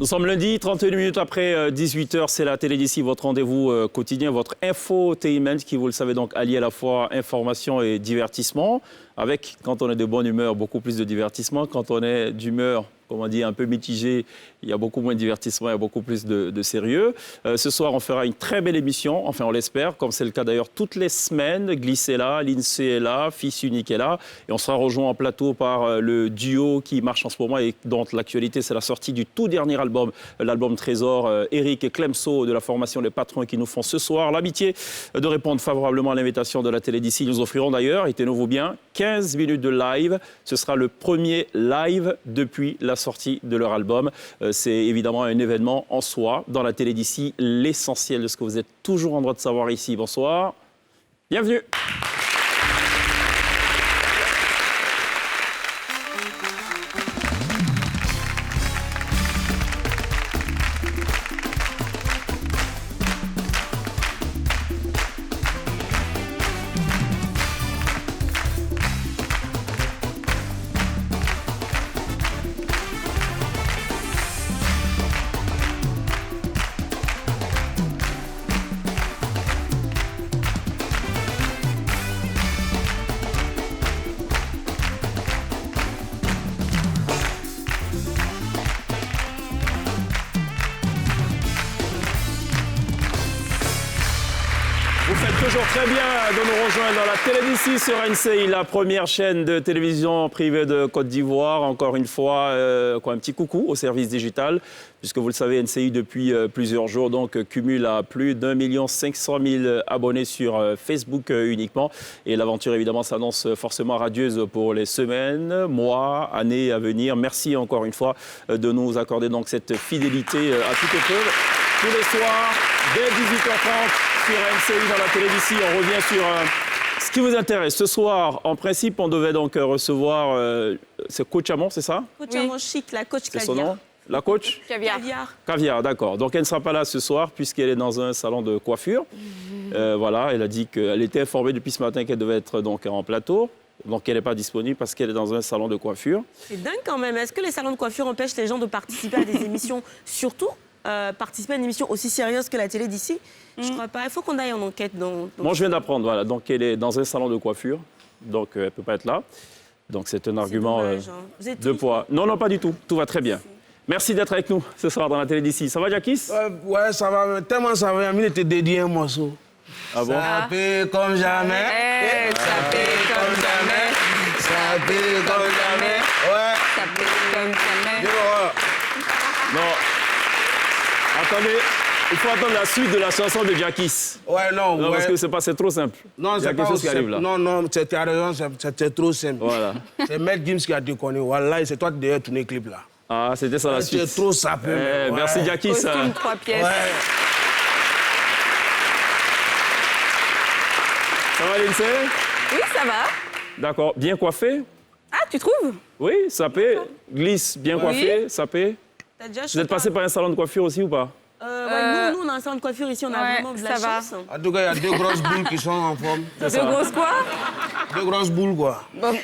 Nous sommes lundi, 31 minutes après 18h, c'est la télé d'ici, votre rendez-vous quotidien, votre infotainment qui, vous le savez, donc allie à la fois information et divertissement, avec, quand on est de bonne humeur, beaucoup plus de divertissement, quand on est d'humeur, comme on dit, un peu mitigée, il y a beaucoup moins de divertissement, il y a beaucoup plus de sérieux. Ce soir, on fera une très belle émission, enfin on l'espère, comme c'est le cas d'ailleurs toutes les semaines. Gliss est là, l'INSEE est là, Fils Unique est là. Et on sera rejoint en plateau par le duo qui marche en ce moment et dont l'actualité, c'est la sortie du tout dernier album, l'album Trésor, Eric et Clemso de la formation Les Patrons qui nous font ce soir l'amitié de répondre favorablement à l'invitation de la télé d'ici. Ils nous offriront d'ailleurs, et tenez-vous bien, 15 minutes de live. Ce sera le premier live depuis la sortie de leur album. C'est évidemment un événement en soi. Dans la télé d'ici, l'essentiel de ce que vous êtes toujours en droit de savoir ici. Bonsoir, bienvenue. Toujours très bien de nous rejoindre dans la télé d'ici sur NCI, la première chaîne de télévision privée de Côte d'Ivoire. Encore une fois, un petit coucou au service digital, puisque vous le savez, NCI depuis plusieurs jours donc cumule à plus d'1 500 000 abonnés sur Facebook uniquement. Et l'aventure évidemment s'annonce forcément radieuse pour les semaines, mois, années à venir. Merci encore une fois de nous accorder donc cette fidélité à toute épreuve. Tous les soirs, dès 18h30, sur NCI dans la télé d'ici, on revient sur ce qui vous intéresse. Ce soir, en principe, on devait donc recevoir... c'est Coach Amon, c'est ça? Coach Amon Chic, la coach Caviar. Caviar. C'est son nom? La coach? Caviar. Caviar, d'accord. Donc elle ne sera pas là ce soir puisqu'elle est dans un salon de coiffure. Voilà, elle a dit qu'elle était informée depuis ce matin qu'elle devait être donc en plateau. Donc elle n'est pas disponible parce qu'elle est dans un salon de coiffure. C'est dingue quand même. Est-ce que les salons de coiffure empêchent les gens de participer à des émissions, surtout participer à une émission aussi sérieuse que la télé d'ici? Je crois pas. Il faut qu'on aille en enquête. Moi, je viens d'apprendre, voilà. Donc, elle est dans un salon de coiffure. Donc, elle ne peut pas être là. Donc, c'est un argument dommage, hein. de poids. Non, non, pas du tout. Tout va très bien. Merci d'être avec nous ce soir dans la télé d'ici. Ça va, Jackie? Ouais, ça va. Tellement ça va. Il était dédié un morceau. Ah bon? Ça paie comme jamais. Ça paie comme jamais. Ça paie comme jamais. Ouais. Ça paie comme jamais. Non. Attendez. Il faut attendre la suite de la chanson de Jackie. Ouais, non, Non, ouais. parce que c'est trop simple. Non, il y a c'est quelque pas chose qui arrive là. Non, non, tu as raison, c'est trop simple. Voilà. C'est Maître Gims qui a déconné. Voilà, c'est toi qui devais tourner le clip là. Ah, c'était ça la suite. C'est trop sapé. Eh, merci, Jackie. Costume 3 pièces. Ouais. Ça va, Lindsay? Oui, ça va. D'accord. Bien coiffé? Ah, tu trouves? Oui, sapé. Glisse, bien coiffé, sapé. T'as déjà Vous êtes passé par un salon de coiffure aussi ou pas? nous, on a un salon de coiffure ici, on a Ouais, vraiment de la ça va. chance. En tout cas, il y a deux grosses boules qui sont en forme. De grosses quoi? Deux grosses boules, quoi. Bon.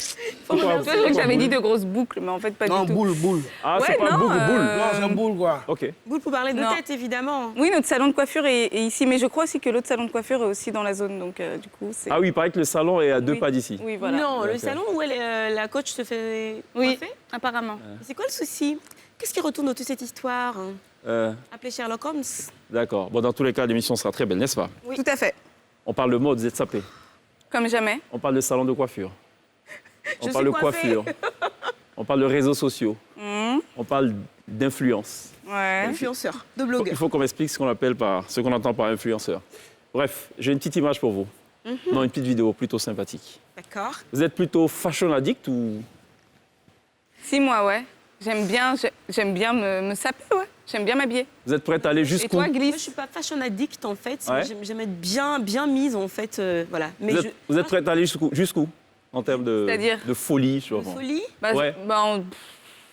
Pourquoi? Je crois que j'avais dit de grosses boucles, mais en fait, pas Non, du tout. boule. Ah, c'est Ouais, pas non, boule. Non, c'est boule, quoi. OK. Boule pour parler de Non. tête, évidemment. Oui, notre salon de coiffure est ici, mais je crois aussi que l'autre salon de coiffure est aussi dans la zone, donc du coup, c'est... Ah oui, il paraît que le salon est à deux Oui. pas d'ici. Oui, voilà. Non, le D'accord. salon où la coach se fait Oui, coiffer. apparemment. C'est quoi le souci? Qu'est-ce qui retourne autour de cette histoire? Appelez Sherlock Holmes. D'accord. Bon, dans tous les cas, l'émission sera très belle, n'est-ce pas? Oui. Tout à fait. On parle de mode, vous êtes sapé. Comme jamais. On parle de salon de coiffure. On Je parle de suis coiffée. coiffure. On parle de réseaux sociaux. On parle d'influence. Ouais. Influenceur, de Il blogueur. faut qu'on m'explique ce qu'on entend par influenceur. Bref, j'ai une petite image pour vous. Non, une petite vidéo plutôt sympathique. D'accord. Vous êtes plutôt fashion addict ou... Si, moi, ouais. J'aime bien me saper, ouais. J'aime bien m'habiller. Vous êtes prête à aller Et jusqu'où? toi, Moi, je Glisse? suis pas fashion addict, en fait. Ouais. J'aime être bien mise, en fait. Voilà. Mais Vous êtes prête à aller jusqu'où en termes C'est-à-dire de folie, je de vois. folie. Bah, Ouais.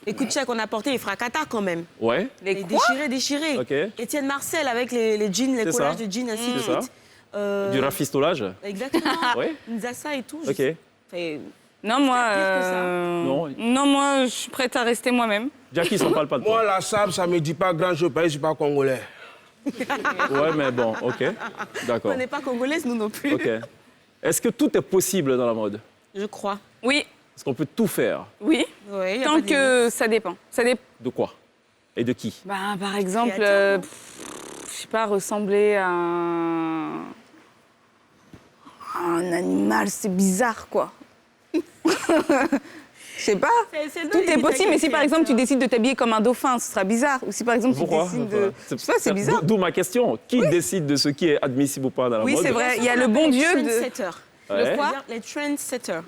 Les coups de chèque qu'on a portés, les fracata, quand même. Ouais, les Les quoi? déchirés. OK. Étienne Marcel avec les jeans, les C'est collages ça. de jeans, ainsi de C'est ça. suite. Du rafistolage? Exactement. Ouais. Nzassa et tout. OK. Enfin, Non, moi, pire que ça. Non. moi, je suis prête à rester moi-même. Jackie, ça ne parle pas de Moi, toi. la sable, ça me dit pas grand-chose, parce que je suis pas congolais. Ouais, mais bon, ok. D'accord. On n'est pas congolaises, nous non plus. Ok. Est-ce que tout est possible dans la mode? Je crois. Oui, Est-ce qu'on peut tout faire? oui. Ouais, y a Tant pas de que ça dépend. Ça dépend. De quoi? Et de qui? Bah, par exemple, Créateur, non je sais pas, ressembler à un animal, c'est bizarre, quoi. Je sais pas. C'est Tout est possible, mais si par exemple tu décides de t'habiller comme un dauphin, ce sera bizarre. Ou si par exemple Pourquoi? tu décides de... Je sais pas, c'est bizarre. D'où ma question. Qui décide de ce qui est admissible ou pas dans la Oui, mode? c'est vrai. Il y a On le bon appelle Dieu les de... trendsetters. Ouais. Le quoi? Les trendsetters.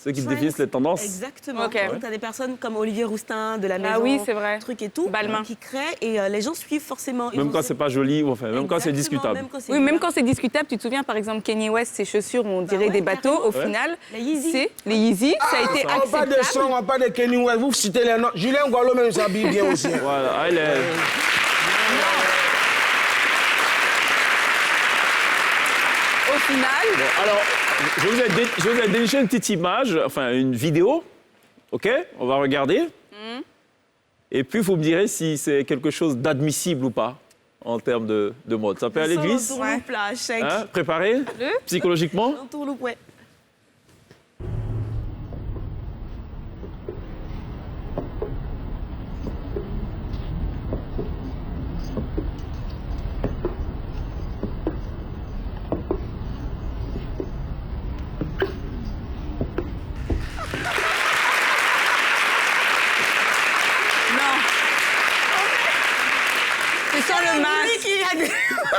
Ceux qui définissent les tendances. Exactement. Ok. Donc, tu as des personnes comme Olivier Roustin, de la maison, Ah oui, c'est vrai. truc et tout, Balmain. qui créent et les gens suivent forcément. Ils Même vont quand se- c'est pas joli, ou enfin, même quand c'est Exactement, discutable. même quand c'est Oui, même bizarre. quand c'est discutable, tu te souviens par exemple Kanye West, ses chaussures, on dirait ouais, des bateaux. Au carrément. final, Les Yeezy. c'est les Yeezy. Ça a été On parle de acceptable. son, on parle de Kenny West, vous citez les noms. Julien Gualo même s'habille bien aussi. hein. Voilà, elle est... Au final, Bon, alors, je vous ai déniché une petite image, enfin une vidéo. OK? On va regarder. Et puis, vous me direz si c'est quelque chose d'admissible ou pas en termes de mode. Ça peut aller Sans glisse? l'entourloupe, là, chèque. Hein? Préparé? Psychologiquement? L'entourloupe, ouais. non. C'est sans le masque.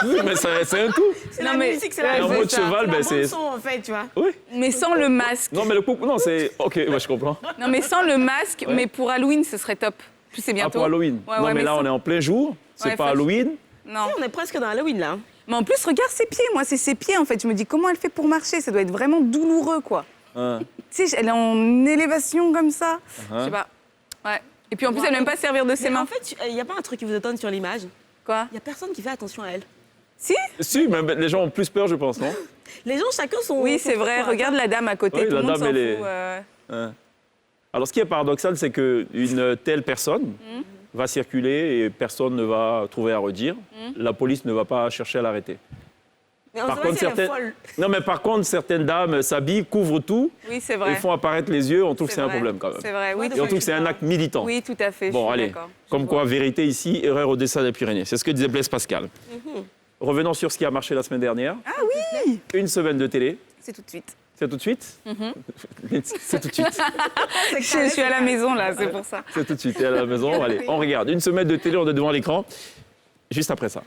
Oui, mais c'est un tout. C'est Non, la mais- musique, c'est Ouais, la En c'est mode ça. cheval, ben la c'est... bande-son, en fait, tu vois. Oui. Mais sans le masque. Non, mais le couple, non, c'est... OK, ouais, je comprends. Non, mais sans le masque, Ouais. mais pour Halloween, ce serait top. Plus c'est Ah, bientôt. pour Halloween. Ouais, non, ouais, mais là, sans- on est en plein jour. C'est Ouais, pas faut- Halloween. Non. On est presque dans Halloween, là. Mais en plus, regarde ses pieds. Moi, c'est ses pieds, en fait. Je me dis, comment elle fait pour marcher? Ça doit être vraiment douloureux, quoi. Hein. Tu sais, elle est en élévation comme ça. Uh-huh. Je sais pas. Ouais. Et puis en plus, elle n'aime pas se servir de ses Mais mains. en fait, il n'y a pas un truc qui vous étonne sur l'image. Quoi? Il n'y a personne qui fait attention à elle. Si? Si, mais les gens ont plus peur, je pense, non? Les gens, chacun son... Oui, son c'est vrai. truc, quoi. Regarde la dame à côté. Oui, Tout la le monde dame, s'en elle fout. est- Hein. Alors, ce qui est paradoxal, c'est qu'une telle personne va circuler et personne ne va trouver à redire. La police ne va pas chercher à l'arrêter. Mais on Par sait pas contre, si elle est certaines... folle. Non, mais par contre, certaines dames s'habillent, couvrent tout, Oui, c'est et vrai. font apparaître les yeux. On trouve que c'est un vrai. problème, quand même. C'est vrai, oui. Et on trouve que c'est un acte militant. Oui, tout à fait. Bon, je suis allez. d'accord. Comme Je quoi, vois. vérité ici, erreur au dessin des Pyrénées. C'est ce que disait Blaise Pascal. Revenons sur ce qui a marché la semaine dernière. Ah oui! Une semaine de télé. C'est tout de suite. C'est tout de suite? C'est tout de suite. Je suis à la maison, là, c'est pour ça. C'est tout de suite. Et à la maison, allez, on regarde. Une semaine de télé, on est devant l'écran. Juste après ça.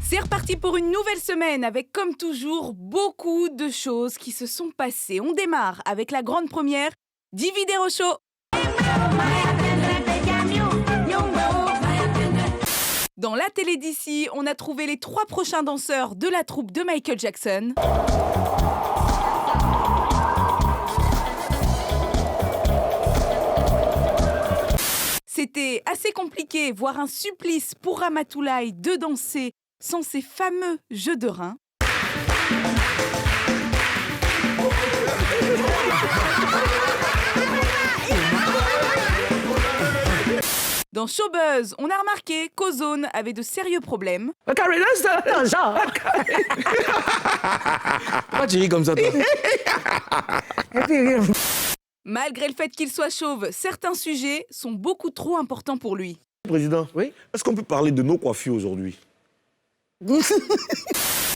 C'est reparti pour une nouvelle semaine avec, comme toujours, beaucoup de choses qui se sont passées. On démarre avec la grande première, Dividero Show. Dans la télé d'ici, on a trouvé les 3 prochains danseurs de la troupe de Michael Jackson. C'était assez compliqué, voire un supplice pour Ramatoulaye de danser sans ces fameux jeux de reins. Dans Showbuzz, on a remarqué qu'Ozone avait de sérieux problèmes. Carré, là, genre. Pourquoi tu ris comme ça, toi? Malgré le fait qu'il soit chauve, certains sujets sont beaucoup trop importants pour lui. Président, Oui. est-ce qu'on peut parler de nos coiffures aujourd'hui?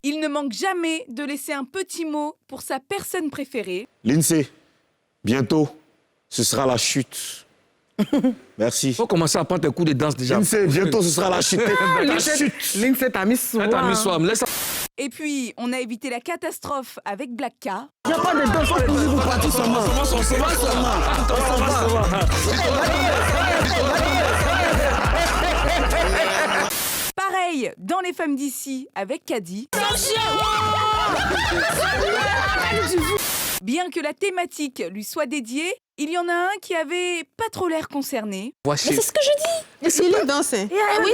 Il ne manque jamais de laisser un petit mot pour sa personne préférée. L'INSEE, bientôt, ce sera la chute. Merci. Faut commencer à prendre tes coups de danse déjà. L'INSEE, bientôt, ce sera la chute. La chute. L'INSEE t'a mis souvent. T'as mis souvent. Laisse. Et puis, on a évité la catastrophe avec Black K. Il n'y a pas de danse, faut toujours vous partir seulement. Pareil dans Les Femmes d'ici avec Caddy. Bien que la thématique lui soit dédiée, il y en a un qui avait pas trop l'air concerné. Voici. C'est ce que je dis. Laissez-le danser. Ah oui,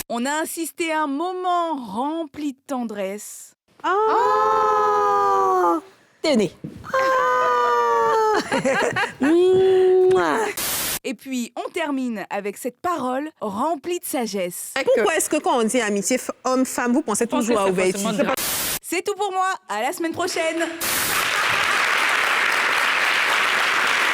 On a insisté un moment rempli de tendresse. Tenez. Mouah. Et puis, on termine avec cette parole remplie de sagesse. Pourquoi est-ce que quand on dit amitié homme-femme, vous pensez toujours à ouverture? C'est tout pour moi. À la semaine prochaine.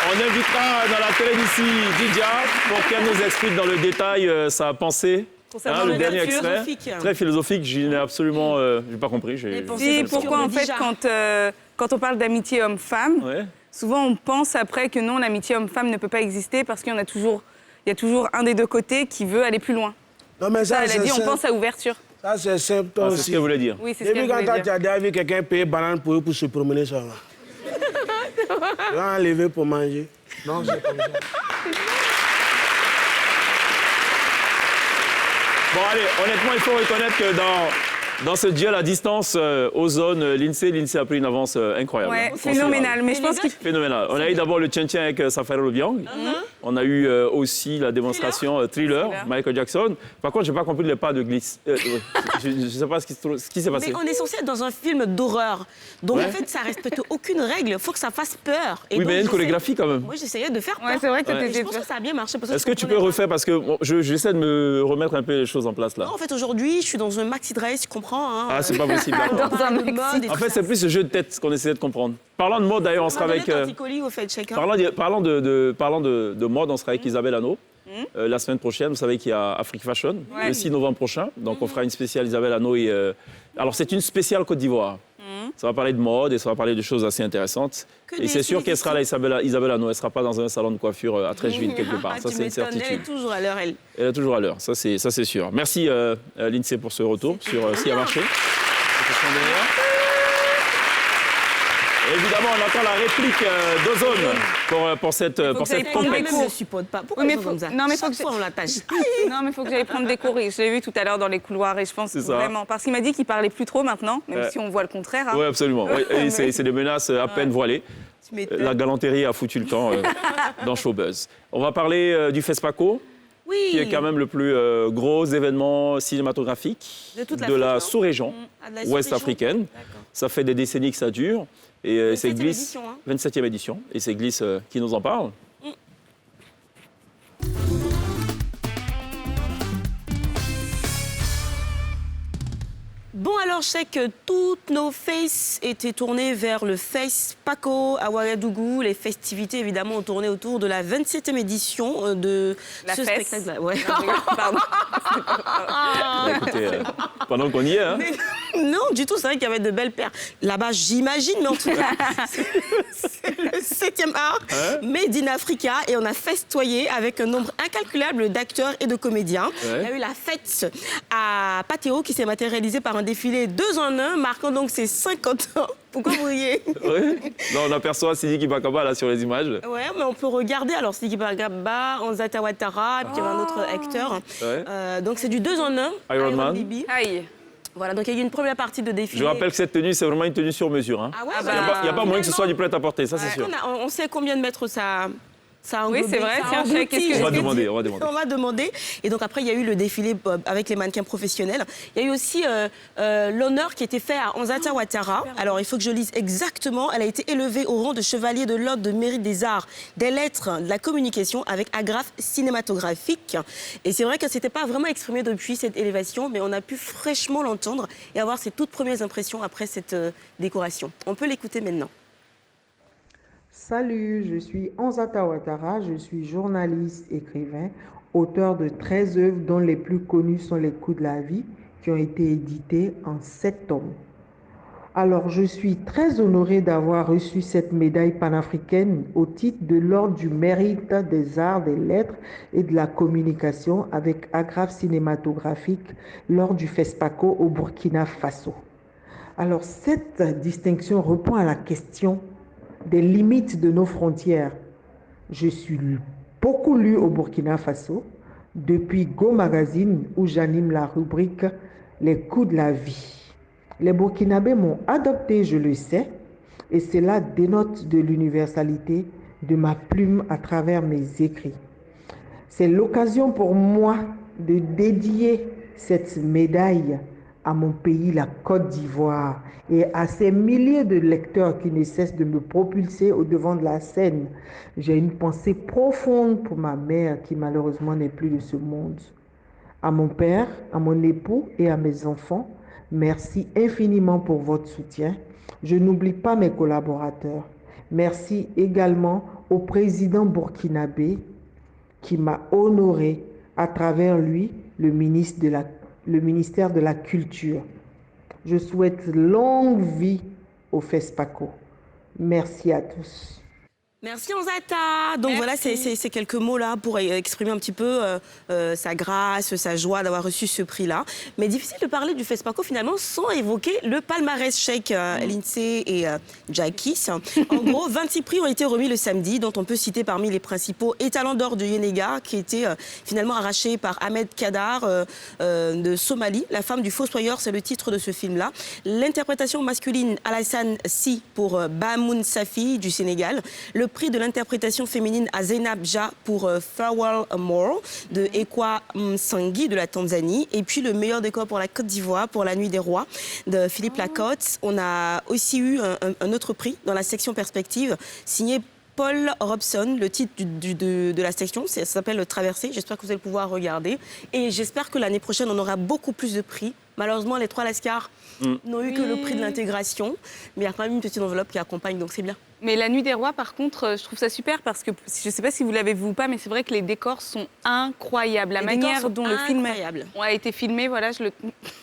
On invitera dans la télé d'ici Didia pour qu'elle nous explique dans le détail sa pensée. Concernant le le dernier verbe extrait, philosophique. très philosophique, je n'ai absolument j'ai pas compris. Les pensées Si, obscures pourquoi de en fait, Dija. quand on parle d'amitié homme-femme, Ouais. souvent on pense après que non, l'amitié homme-femme ne peut pas exister parce qu'il y a toujours un des deux côtés qui veut aller plus loin. Non, mais Ça, ça, elle a dit, on pense à ouverture. ça c'est simple Ah, c'est aussi. ce qu'elle voulait dire. Oui, c'est ce Depuis qu'elle quand voulait tu dire. as déjà vu quelqu'un payer banane pour se promener ça va. Tu vas enlever pour manger. Non, c'est comme ça. Bon, allez, honnêtement, il faut reconnaître que dans ce duel à distance, Ozone, l'INSEE a pris une avance incroyable. Ouais, hein, phénoménal. Mais je pense qu'il Phénoménal. On a eu d'abord le tien-tien avec Safari Lobiang. On a eu aussi la démonstration Thriller, Michael Jackson. Par contre, je n'ai pas compris les pas de glisse. Je ne sais pas ce qui s'est passé. Mais on est censé être dans un film d'horreur. Donc Ouais. en fait, ça respecte aucune règle. Il faut que ça fasse peur. Et Oui, donc, mais il y a une j'essaie- chorégraphie quand même. Moi, j'essayais de faire peur. Ouais, c'est vrai que Et t'étais- je pense que ça a bien marché. parce Est-ce que tu peux comprenais refaire parce que bon, j'essaie de me remettre un peu les choses en place pas. là. Non, en fait, aujourd'hui, je suis dans un maxi dress, tu comprends hein, Ah, c'est pas possible. on d'accord. parle de maxi. mode et En tout fait, ça. c'est plus ce jeu de tête qu'on essayait de comprendre. Parlant de mode, d'ailleurs, on sera avec. Colis, au fait, chacun. Parlant de mode, on sera avec Isabelle Hanot. La semaine prochaine, vous savez qu'il y a Afrique Fashion, Ouais. le 6 novembre prochain. Donc, on fera une spéciale Isabelle Hanot. Alors, c'est une spéciale Côte d'Ivoire. Ça va parler de mode et ça va parler de choses assez intéressantes. Que Et des c'est sûr qu'elle sera là, Isabelle Hanot. Elle ne sera pas dans un salon de coiffure à Trècheville, quelque part. Ah, Ça, tu c'est une m'étonnes, elle certitude. est toujours à l'heure, elle. Elle est toujours à l'heure, ça c'est sûr. Merci l'INSEE pour ce retour sur s'il a marché. Et évidemment, on attend la réplique d'Ozone pour cette j'aille prendre Moi, des même, cours. je ne supporte pas. Pourquoi Oui, mais ils sont comme ça non, mais faut Chaque que fois, on l'attache. Non, mais il faut que j'aille prendre des cours. Je l'ai vu tout à l'heure dans les couloirs et je pense C'est ça. vraiment. Parce qu'il m'a dit qu'il parlait plus trop maintenant, même Ouais. si on voit le contraire. hein. Oui, absolument. Ouais, et c'est des menaces à peine voilées. Tu m'étonnes. La galanterie a foutu le temps dans Showbuzz. On va parler du FESPACO, Oui. qui est quand même le plus gros événement cinématographique De toute la l'Afrique, non sous-région Ah, de la ouest sous-région. africaine. D'accord. Ça fait des décennies que ça dure. Et c'est 27e Gliss, édition, hein. 27e édition. Et c'est Gliss qui nous en parle. Bon, alors, je sais que toutes nos faces étaient tournées vers le Face Paco à Ouagadougou. Les festivités, évidemment, ont tourné autour de la 27e édition de La ce fesse. spectacle. Ouais. Non, je rigole, pardon. Bah, écoutez, pendant qu'on y est, hein. Non, du tout, c'est vrai qu'il y avait de belles paires. Là-bas, j'imagine, mais en tout cas, c'est le 7e art, Made in Africa, et on a festoyé avec un nombre incalculable d'acteurs et de comédiens. Ouais. Il y a eu la fête à Patéo qui s'est matérialisée par un défilé 2 en 1, marquant donc ses 50 ans. Pourquoi vous riez? Oui. Là, on aperçoit Sidiki Bakaba là, sur les images. Ouais, mais on peut regarder. Alors, Sidiki Bagaba, Anzata Ouattara, et puis il y avait un autre acteur. Ouais. Donc, c'est du 2 en 1. Iron Man. Baby. Aïe. Voilà, donc il y a eu une première partie de défilé. Je rappelle que cette tenue, c'est vraiment une tenue sur mesure. Hein. Ah ouais, Ah bah, bah, Il n'y a pas moyen que ce soit du prêt-à-porter, ça c'est sûr. On sait combien de mètres ça a Oui, englobé, c'est vrai. ça a Tiens, englouti, qu'est-ce que je On va vais demander, dire. on va demander. On va demander. Et donc après, il y a eu le défilé avec les mannequins professionnels. Il y a eu aussi l'honneur qui a été fait à Anzata Ouattara. Alors, il faut que je lise exactement. Elle a été élevée au rang de chevalier de l'ordre de mérite des arts, des lettres, de la communication avec agrafe cinématographique. Et c'est vrai qu'elle ne s'était pas vraiment exprimée depuis cette élévation, mais on a pu fraîchement l'entendre et avoir ses toutes premières impressions après cette décoration. On peut l'écouter maintenant. Salut, je suis Anzata Ouattara, je suis journaliste, écrivain, auteur de 13 œuvres dont les plus connues sont Les coups de la vie, qui ont été édités en 7 tomes. Alors, je suis très honorée d'avoir reçu cette médaille panafricaine au titre de l'ordre du mérite des arts, des lettres et de la communication avec agrafe cinématographique lors du FESPACO au Burkina Faso. Alors, cette distinction répond à la question des limites de nos frontières. Je suis beaucoup lue au Burkina Faso depuis Go Magazine où j'anime la rubrique Les coups de la vie. Les Burkinabés m'ont adopté, je le sais, et cela dénote de l'universalité de ma plume à travers mes écrits. C'est l'occasion pour moi de dédier cette médaille à mon pays, la Côte d'Ivoire, et à ces milliers de lecteurs qui ne cessent de me propulser au devant de la scène. J'ai une pensée profonde pour ma mère qui malheureusement n'est plus de ce monde. À mon père, à mon époux et à mes enfants, merci infiniment pour votre soutien. Je n'oublie pas mes collaborateurs. Merci également au président burkinabé qui m'a honoré à travers lui, le ministère de la Culture. Je souhaite longue vie au FESPACO. Merci à tous. Merci Onzata. Donc voilà, c'est quelques mots là pour exprimer un petit peu sa grâce, sa joie d'avoir reçu ce prix-là. Mais difficile de parler du FESPACO finalement sans évoquer le palmarès Sheikh Lindsay et Jackie. En gros, 26 prix ont été remis le samedi, dont on peut citer parmi les principaux Étalons d'or de Yenega, qui était finalement arraché par Ahmed Kadar de Somalie. La femme du fossoyeur, c'est le titre de ce film-là. L'interprétation masculine, Alassane Si pour Bamoun Safi du Sénégal. Le prix de l'interprétation féminine à Zainab Ja pour Farewell More de Ekwa Msangi de la Tanzanie. Et puis le meilleur décor pour la Côte d'Ivoire pour La Nuit des Rois de Philippe Lacotte. On a aussi eu un autre prix dans la section perspective signé Paul Robson, le titre de la section, ça s'appelle Traversée. J'espère que vous allez pouvoir regarder. Et j'espère que l'année prochaine, on aura beaucoup plus de prix. Malheureusement, les 3 Lascars n'ont eu que le prix de l'intégration. Mais il y a quand même une petite enveloppe qui accompagne, donc c'est bien. Mais La Nuit des Rois, par contre, je trouve ça super parce que je ne sais pas si vous l'avez vu ou pas, mais c'est vrai que les décors sont incroyables. La manière dont le film a été filmé, voilà, je le.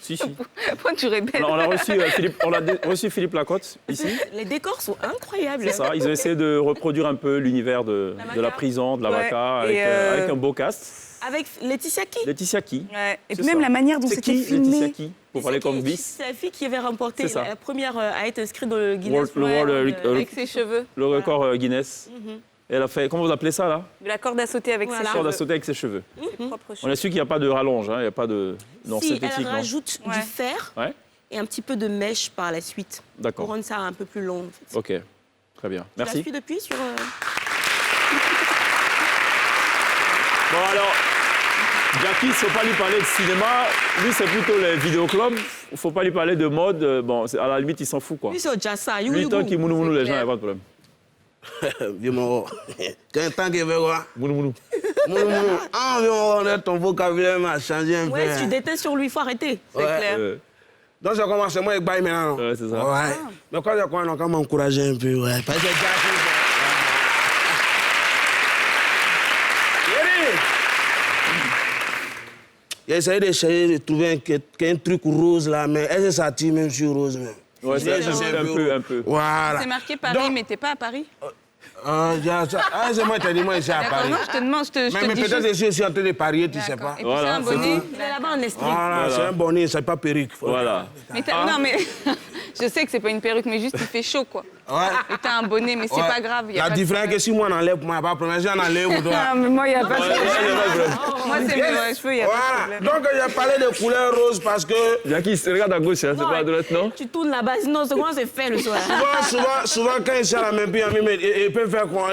Si. Pourquoi tu répètes? Alors, on a reçu Philippe Lacotte ici. Les décors sont incroyables. C'est ça. Ils ont essayé de reproduire un peu l'univers de la prison, de la Vaca, avec un beau cast. Avec Laetitia Ki. Laetitia Ki. Ouais. Et puis même la manière dont c'était filmé. Laetitia Ki, pour parler comme vice. C'est la fille qui avait remporté la première à être inscrite dans le Guinness. Avec ses cheveux. Le record Guinness. Elle a fait, comment vous appelez ça là? De la corde à sauter avec ses cheveux. Corde à sauter avec ses cheveux. Propres cheveux. On a su qu'il n'y a pas de rallonge, il n'y a pas de. Non, si, synthétique. elle rajoute du fer et un petit peu de mèche par la suite. D'accord. Pour rendre ça un peu plus long. En fait. Ok, très bien. Merci. Tu la suis depuis sur. Bon alors. Jackie, il ne faut pas lui parler de cinéma. Lui, c'est plutôt les vidéoclubs. Il ne faut pas lui parler de mode. Bon, à la limite, il s'en fout, quoi. Lui, c'est déjà ça. Lui, tant qu'il mounou les gens, il n'y a pas de problème. Vieux mon Quel temps qu'il veut quoi? Mounou. Ah, vieux ton vocabulaire m'a changé un peu. Ouais, si tu détestes sur lui, il faut arrêter. C'est clair. Donc, j'ai commencé moi avec Baye maintenant. Ouais, c'est ça. Ouais. Mais quand j'ai commencé, on m'a encouragé un peu, ouais. Parce que j'ai essayé de trouver un truc rose là, mais est-ce que ça tire même sur rose même? Ouais, c'est un peu. Voilà. C'est marqué Paris, mais t'es pas à Paris? C'est moi qui t'ai dit, moi, ici à Paris. Non, je te demande, je te mais dis peut-être que je suis en train de parier, tu sais pas. Et puis c'est un bonnet. Il est là-bas en esprit. Voilà, c'est un bonnet, c'est pas perruque. Voilà. Mais non, mais je sais que c'est pas une perruque, mais juste il fait chaud, quoi. Ouais. Et t'as un bonnet, mais c'est pas grave. La différence est que si moi, on enlève, moi, il n'y a pas de problème. Si on enlève pour toi. Non, mais moi, il n'y a pas de problème. Moi, c'est mes cheveux, il n'y a pas de Voilà. problème. Donc, j'ai parlé de couleur rose parce que Jackie, regarde à gauche, hein, c'est pas à droite, non? Tu tournes là-bas, sinon, c'est comment c'est fait le soir? souvent, quand il sert la même puis il peut faire quoi?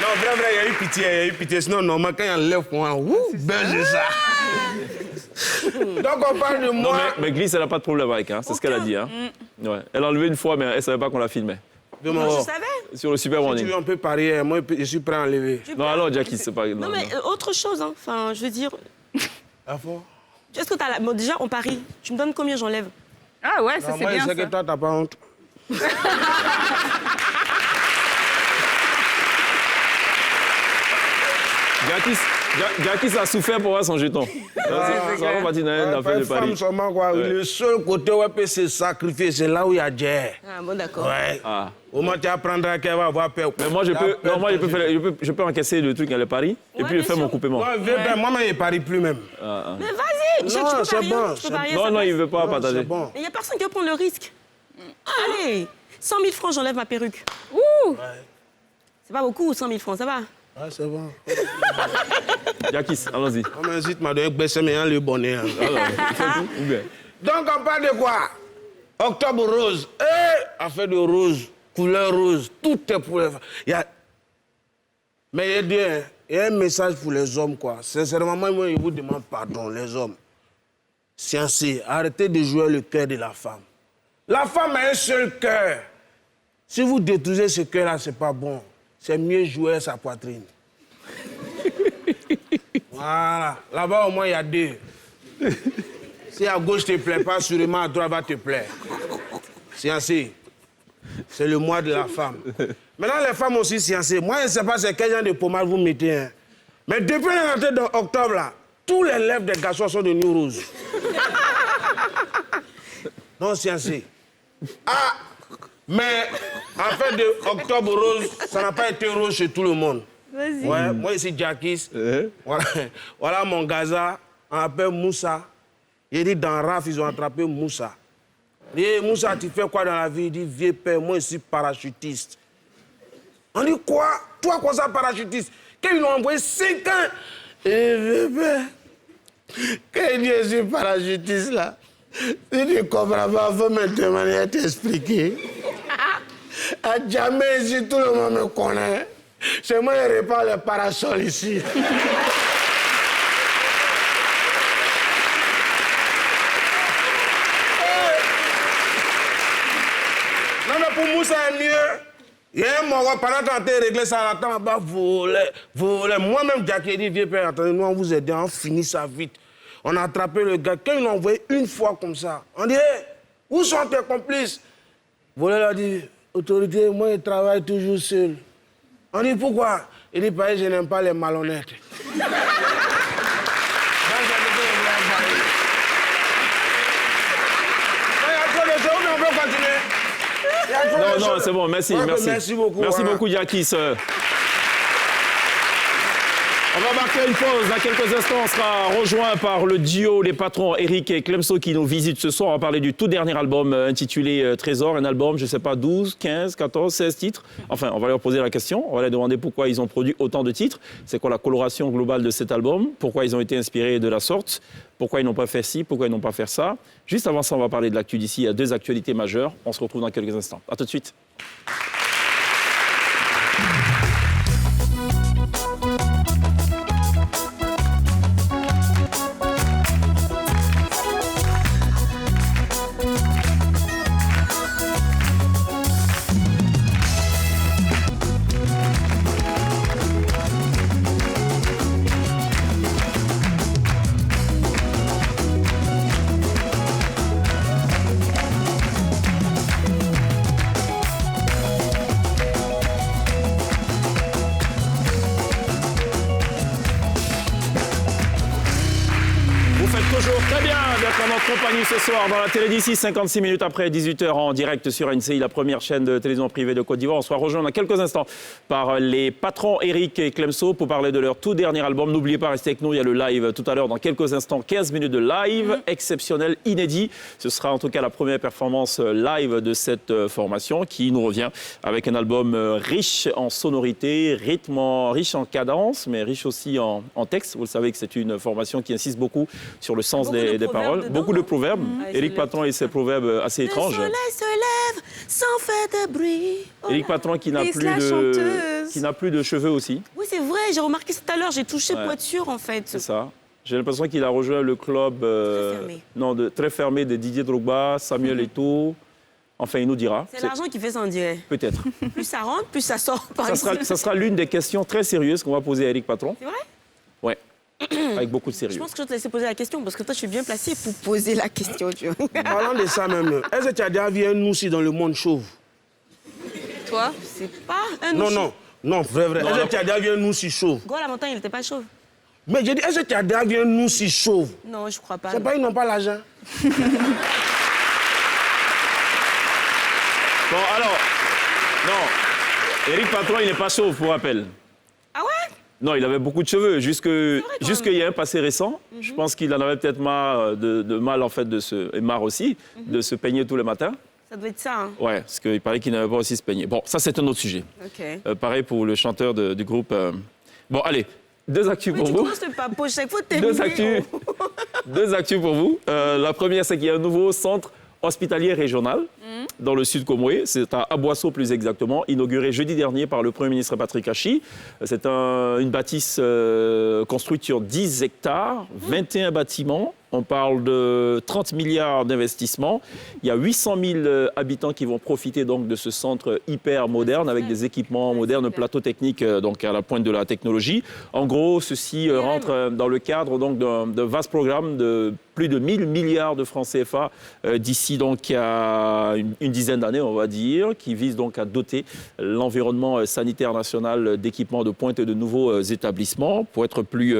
Non, vrai, il y a eu pitié. Sinon, normalement, quand il enlève pour moi, c'est ça. Donc, on parle de moi. Non, mais Glisse, elle n'a pas de problème avec, hein, c'est ce qu'elle a dit. Hein. Ouais. Elle a enlevé une fois, mais elle ne savait pas qu'on la filmait. Moi, je savais. Sur le Super Si Morning. tu veux, on peut parier. Moi, je suis prêt à enlever. Non, alors, Jackie, c'est pas. Non, mais autre chose, hein. Enfin, je veux dire. À fond? Est-ce que t'as bon, déjà, on parie. Tu me donnes combien j'enlève? Ah ouais, ça c'est moi, bien, je sais ça. que toi, t'as pas honte. Jackie a souffert pour avoir son jeton. Ça va partir dans une affaire de Paris. Femme seulement, quoi. Ouais. Le seul côté où elle peut se sacrifier, c'est là où il y a Dieu. Ah, bon, d'accord. Ouais. Ah. Au moins, tu apprendras qu'elle va avoir peur. Mais moi, je peux encaisser le truc dans le Paris et puis bien faire mon sûr. coupement. Moi-même, je ne parie plus même. Mais vas-y, tu peux c'est parier. bon, Tu peux c'est parier, Non, ça non, passe. il ne veut pas partager. C'est bon. Mais il n'y a personne qui va prendre le risque. Allez, 100 000 francs, j'enlève ma perruque. Ouh. C'est pas beaucoup, 100 000 francs, ça va. Ah, c'est bon. Jackie, allons-y. Comme un site m'a donné baisser mais le bonnet. Hein. Alors, il fait tout ou bien? Donc, on parle de quoi? Octobre rose. Affaire de rose. couleur rose, tout est pour les femmes. Mais il y a un message pour les hommes, quoi. Sincèrement, moi, je vous demande pardon, les hommes. Sciencés, arrêtez de jouer le cœur de la femme. La femme a un seul cœur. Si vous détruisez ce cœur-là, c'est pas bon. C'est mieux jouer sa poitrine. Voilà. Là-bas, au moins, il y a deux. Si à gauche ne te plaît pas, sûrement à droite va te plaire. Sciencé. C'est le mois de la femme. Maintenant, les femmes aussi sciencées. Moi, je ne sais pas c'est quel genre de pommade vous mettez. Hein. Mais depuis la rentrée d'octobre, là, tous les lèvres des garçons sont devenus roses. Non, sciencé. Ah, mais en fait de octobre rose, ça n'a pas été rose chez tout le monde. Vas-y. Ouais, moi ici, Jackis. Voilà mon gaza, on appelle Moussa. Il dit dans RAF, ils ont attrapé Moussa. Il dit, Moussa, tu fais quoi dans la vie? Il dit, vieux père, moi je suis parachutiste. On dit quoi? Toi, quoi ça, parachutiste? Quand ils l'ont envoyé 5 ans. Et vieux père, quand il dit, je suis parachutiste là, si tu comprends pas, il faut me demander à t'expliquer. À jamais ici, tout le monde me connaît. C'est moi qui répare les parasols ici. Non, mais pour Moussa, c'est mieux. Il y a un moment, pendant qu'on a réglé ça, on a voler. Moi-même, Jackie dit, vieux père, attendez, nous, on vous aide, on finit ça vite. On a attrapé le gars. Quand ils l'ont envoyé une fois comme ça, on dit, hey, où sont tes complices? Voler a dit, autorité, moi, je travaille toujours seul. On dit, pourquoi? Il dit, parce que je n'aime pas les malhonnêtes. Non, c'est bon, merci. Merci beaucoup. Merci beaucoup, Yakis. On va marquer une pause. Dans quelques instants, on sera rejoint par le duo Les Patrons, Eric et Clemso, qui nous visitent ce soir. On va parler du tout dernier album intitulé Trésor. Un album, je ne sais pas, 12, 15, 14, 16 titres. Enfin, on va leur poser la question. On va leur demander pourquoi ils ont produit autant de titres. C'est quoi la coloration globale de cet album? Pourquoi ils ont été inspirés de la sorte? Pourquoi ils n'ont pas fait ci? Pourquoi ils n'ont pas fait ça? Juste avant ça, on va parler de l'actu d'ici. Il y a 2 actualités majeures. On se retrouve dans quelques instants. À tout de suite. Ce soir dans la télé d'ici, 56 minutes après 18h en direct sur NCI, la première chaîne de télévision privée de Côte d'Ivoire. On sera rejoint dans quelques instants par les patrons Eric et Clemso pour parler de leur tout dernier album. N'oubliez pas, restez avec nous, il y a le live tout à l'heure dans quelques instants, 15 minutes de live exceptionnel, inédit. Ce sera en tout cas la première performance live de cette formation qui nous revient avec un album riche en sonorité, riche en cadence, mais riche aussi en texte. Vous le savez que c'est une formation qui insiste beaucoup sur le sens des paroles. Beaucoup de proverbes. Éric Patron et ses proverbes assez étranges. Le soleil se lève sans faire de bruit. Éric Patron qui n'a plus de cheveux aussi. Oui, c'est vrai, j'ai remarqué ça tout à l'heure, j'ai touché poiture en fait. C'est ça. J'ai l'impression qu'il a rejoint le club très fermé de Didier Drogba, Samuel Eto'o. Enfin, il nous dira. C'est l'argent qui fait ça, on dirait. Peut-être. Plus ça rentre, plus ça sort. Ça sera l'une des questions très sérieuses qu'on va poser à Éric Patron. C'est vrai? Ouais. Avec beaucoup de sérieux. Je pense que je vais te laisser poser la question parce que toi, je suis bien placée pour poser la question. Tu vois. Parlant de ça même, est-ce que tu as déjà vu un noussi dans le monde chauve? Toi? C'est pas un noussi. Non, vrai. Est-ce que tu as déjà vu un noussi chauve? Go à la montagne, il n'était pas chauve. Mais j'ai dit, est-ce que tu as déjà vu un noussi chauve? Non, je crois pas. C'est pas, ils n'ont pas l'argent. Bon, alors, non. Éric Patron, il n'est pas chauve, pour rappel. Ah ouais? Non, il avait beaucoup de cheveux. Jusqu'il y a un passé récent. Je pense qu'il en avait peut-être marre en fait, et marre aussi, de se peigner tous les matins. Ça doit être ça. Hein. Ouais, parce qu'il paraît qu'il n'avait pas aussi se peigner. Bon, ça, c'est un autre sujet. OK. Pareil pour le chanteur du groupe. Bon, allez, 2 actus pour vous. Tu commences le papo, chaque fois, t'es 2 actus. 2 actus pour vous. La première, c'est qu'il y a un nouveau centre hospitalier régional dans le sud Comoé. C'est à Aboisseau plus exactement, inauguré jeudi dernier par le Premier ministre Patrick Hachi. C'est une bâtisse construite sur 10 hectares, 21 bâtiments. On parle de 30 milliards d'investissements. Il y a 800 000 habitants qui vont profiter donc de ce centre hyper moderne avec des équipements modernes, plateaux techniques donc à la pointe de la technologie. En gros, ceci rentre dans le cadre donc d'un vaste programme de plus de 1000 milliards de francs CFA d'ici donc à une dizaine d'années, on va dire, qui vise donc à doter l'environnement sanitaire national d'équipements de pointe et de nouveaux établissements. Pour être plus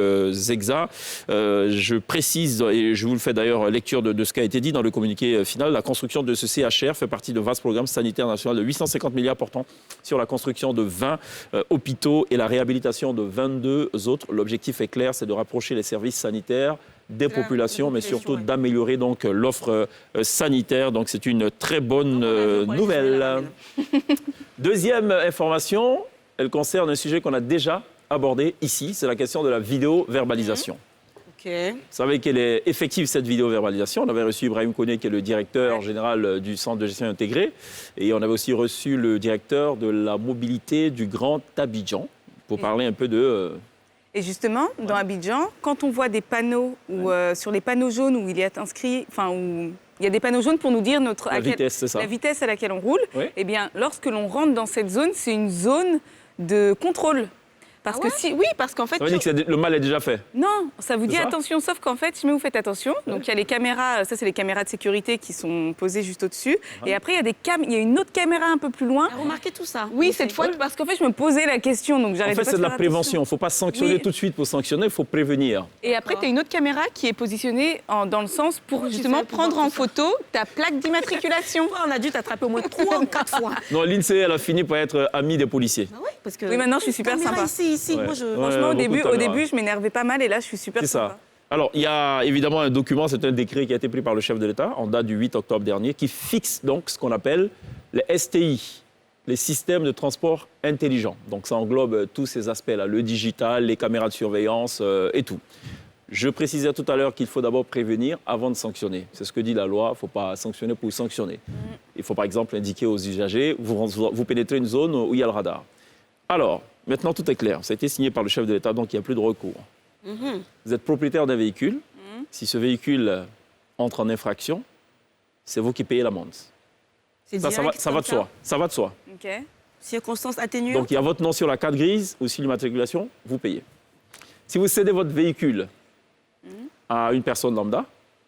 exact, je précise, et je vous le fais d'ailleurs lecture de ce qui a été dit dans le communiqué final, la construction de ce CHR fait partie de vaste programme sanitaire national de 850 milliards portant sur la construction de 20 hôpitaux et la réhabilitation de 22 autres. L'objectif est clair, c'est de rapprocher les services sanitaires des populations, mais surtout d'améliorer donc l'offre sanitaire. Donc c'est une très bonne nouvelle. Deuxième information, elle concerne un sujet qu'on a déjà abordé ici, c'est la question de la vidéo-verbalisation. Vous savez qu'elle est effective, cette vidéo-verbalisation. On avait reçu Ibrahim Koné, qui est le directeur général du Centre de gestion intégrée. Et on avait aussi reçu le directeur de la mobilité du Grand Abidjan pour parler un peu de... Et justement, dans Abidjan, quand on voit des panneaux, ou sur les panneaux jaunes où il y a inscrit... Enfin, où il y a des panneaux jaunes pour nous dire la vitesse à laquelle on roule. Oui. Eh bien, lorsque l'on rentre dans cette zone, c'est une zone de contrôle. Parce parce qu'en fait... Ça veut dire que le mal est déjà fait. Non, ça vous dit attention, sauf qu'en fait, jamais vous faites attention. Donc, il y a les caméras, ça, c'est les caméras de sécurité qui sont posées juste au-dessus. Et après, il y a une autre caméra un peu plus loin. Vous remarquez tout ça? Oui, cette fois, parce qu'en fait, je me posais la question, donc j'arrêtais pas de faire c'est de la prévention. Il ne faut pas sanctionner tout de suite pour sanctionner, il faut prévenir. Et après, tu as une autre caméra qui est positionnée dans le sens pour justement prendre en photo ta plaque d'immatriculation. On a dû t'attraper au moins 3 ou 4 fois. Non, l'INSEE, elle a fini par être amie des policiers. Parce que oui, maintenant, je suis super sympa. Ici. Ouais. Moi, franchement, au début, je m'énervais pas mal et là, je suis super sympa. Alors, il y a évidemment un document, c'est un décret qui a été pris par le chef de l'État en date du 8 octobre dernier, qui fixe donc ce qu'on appelle les STI, les systèmes de transport intelligents. Donc, ça englobe tous ces aspects-là, le digital, les caméras de surveillance et tout. Je précisais tout à l'heure qu'il faut d'abord prévenir avant de sanctionner. C'est ce que dit la loi, il ne faut pas sanctionner pour sanctionner. Il faut par exemple indiquer aux usagers, vous pénétrez une zone où il y a le radar. Alors, maintenant, tout est clair. Ça a été signé par le chef de l'État, donc il n'y a plus de recours. Vous êtes propriétaire d'un véhicule. Si ce véhicule entre en infraction, c'est vous qui payez l'amende. Ça va de soi. Ça va de soi. Okay. Circonstances atténuantes. Donc, il y a votre nom sur la carte grise ou sur l'immatriculation, vous payez. Si vous cédez votre véhicule à une personne lambda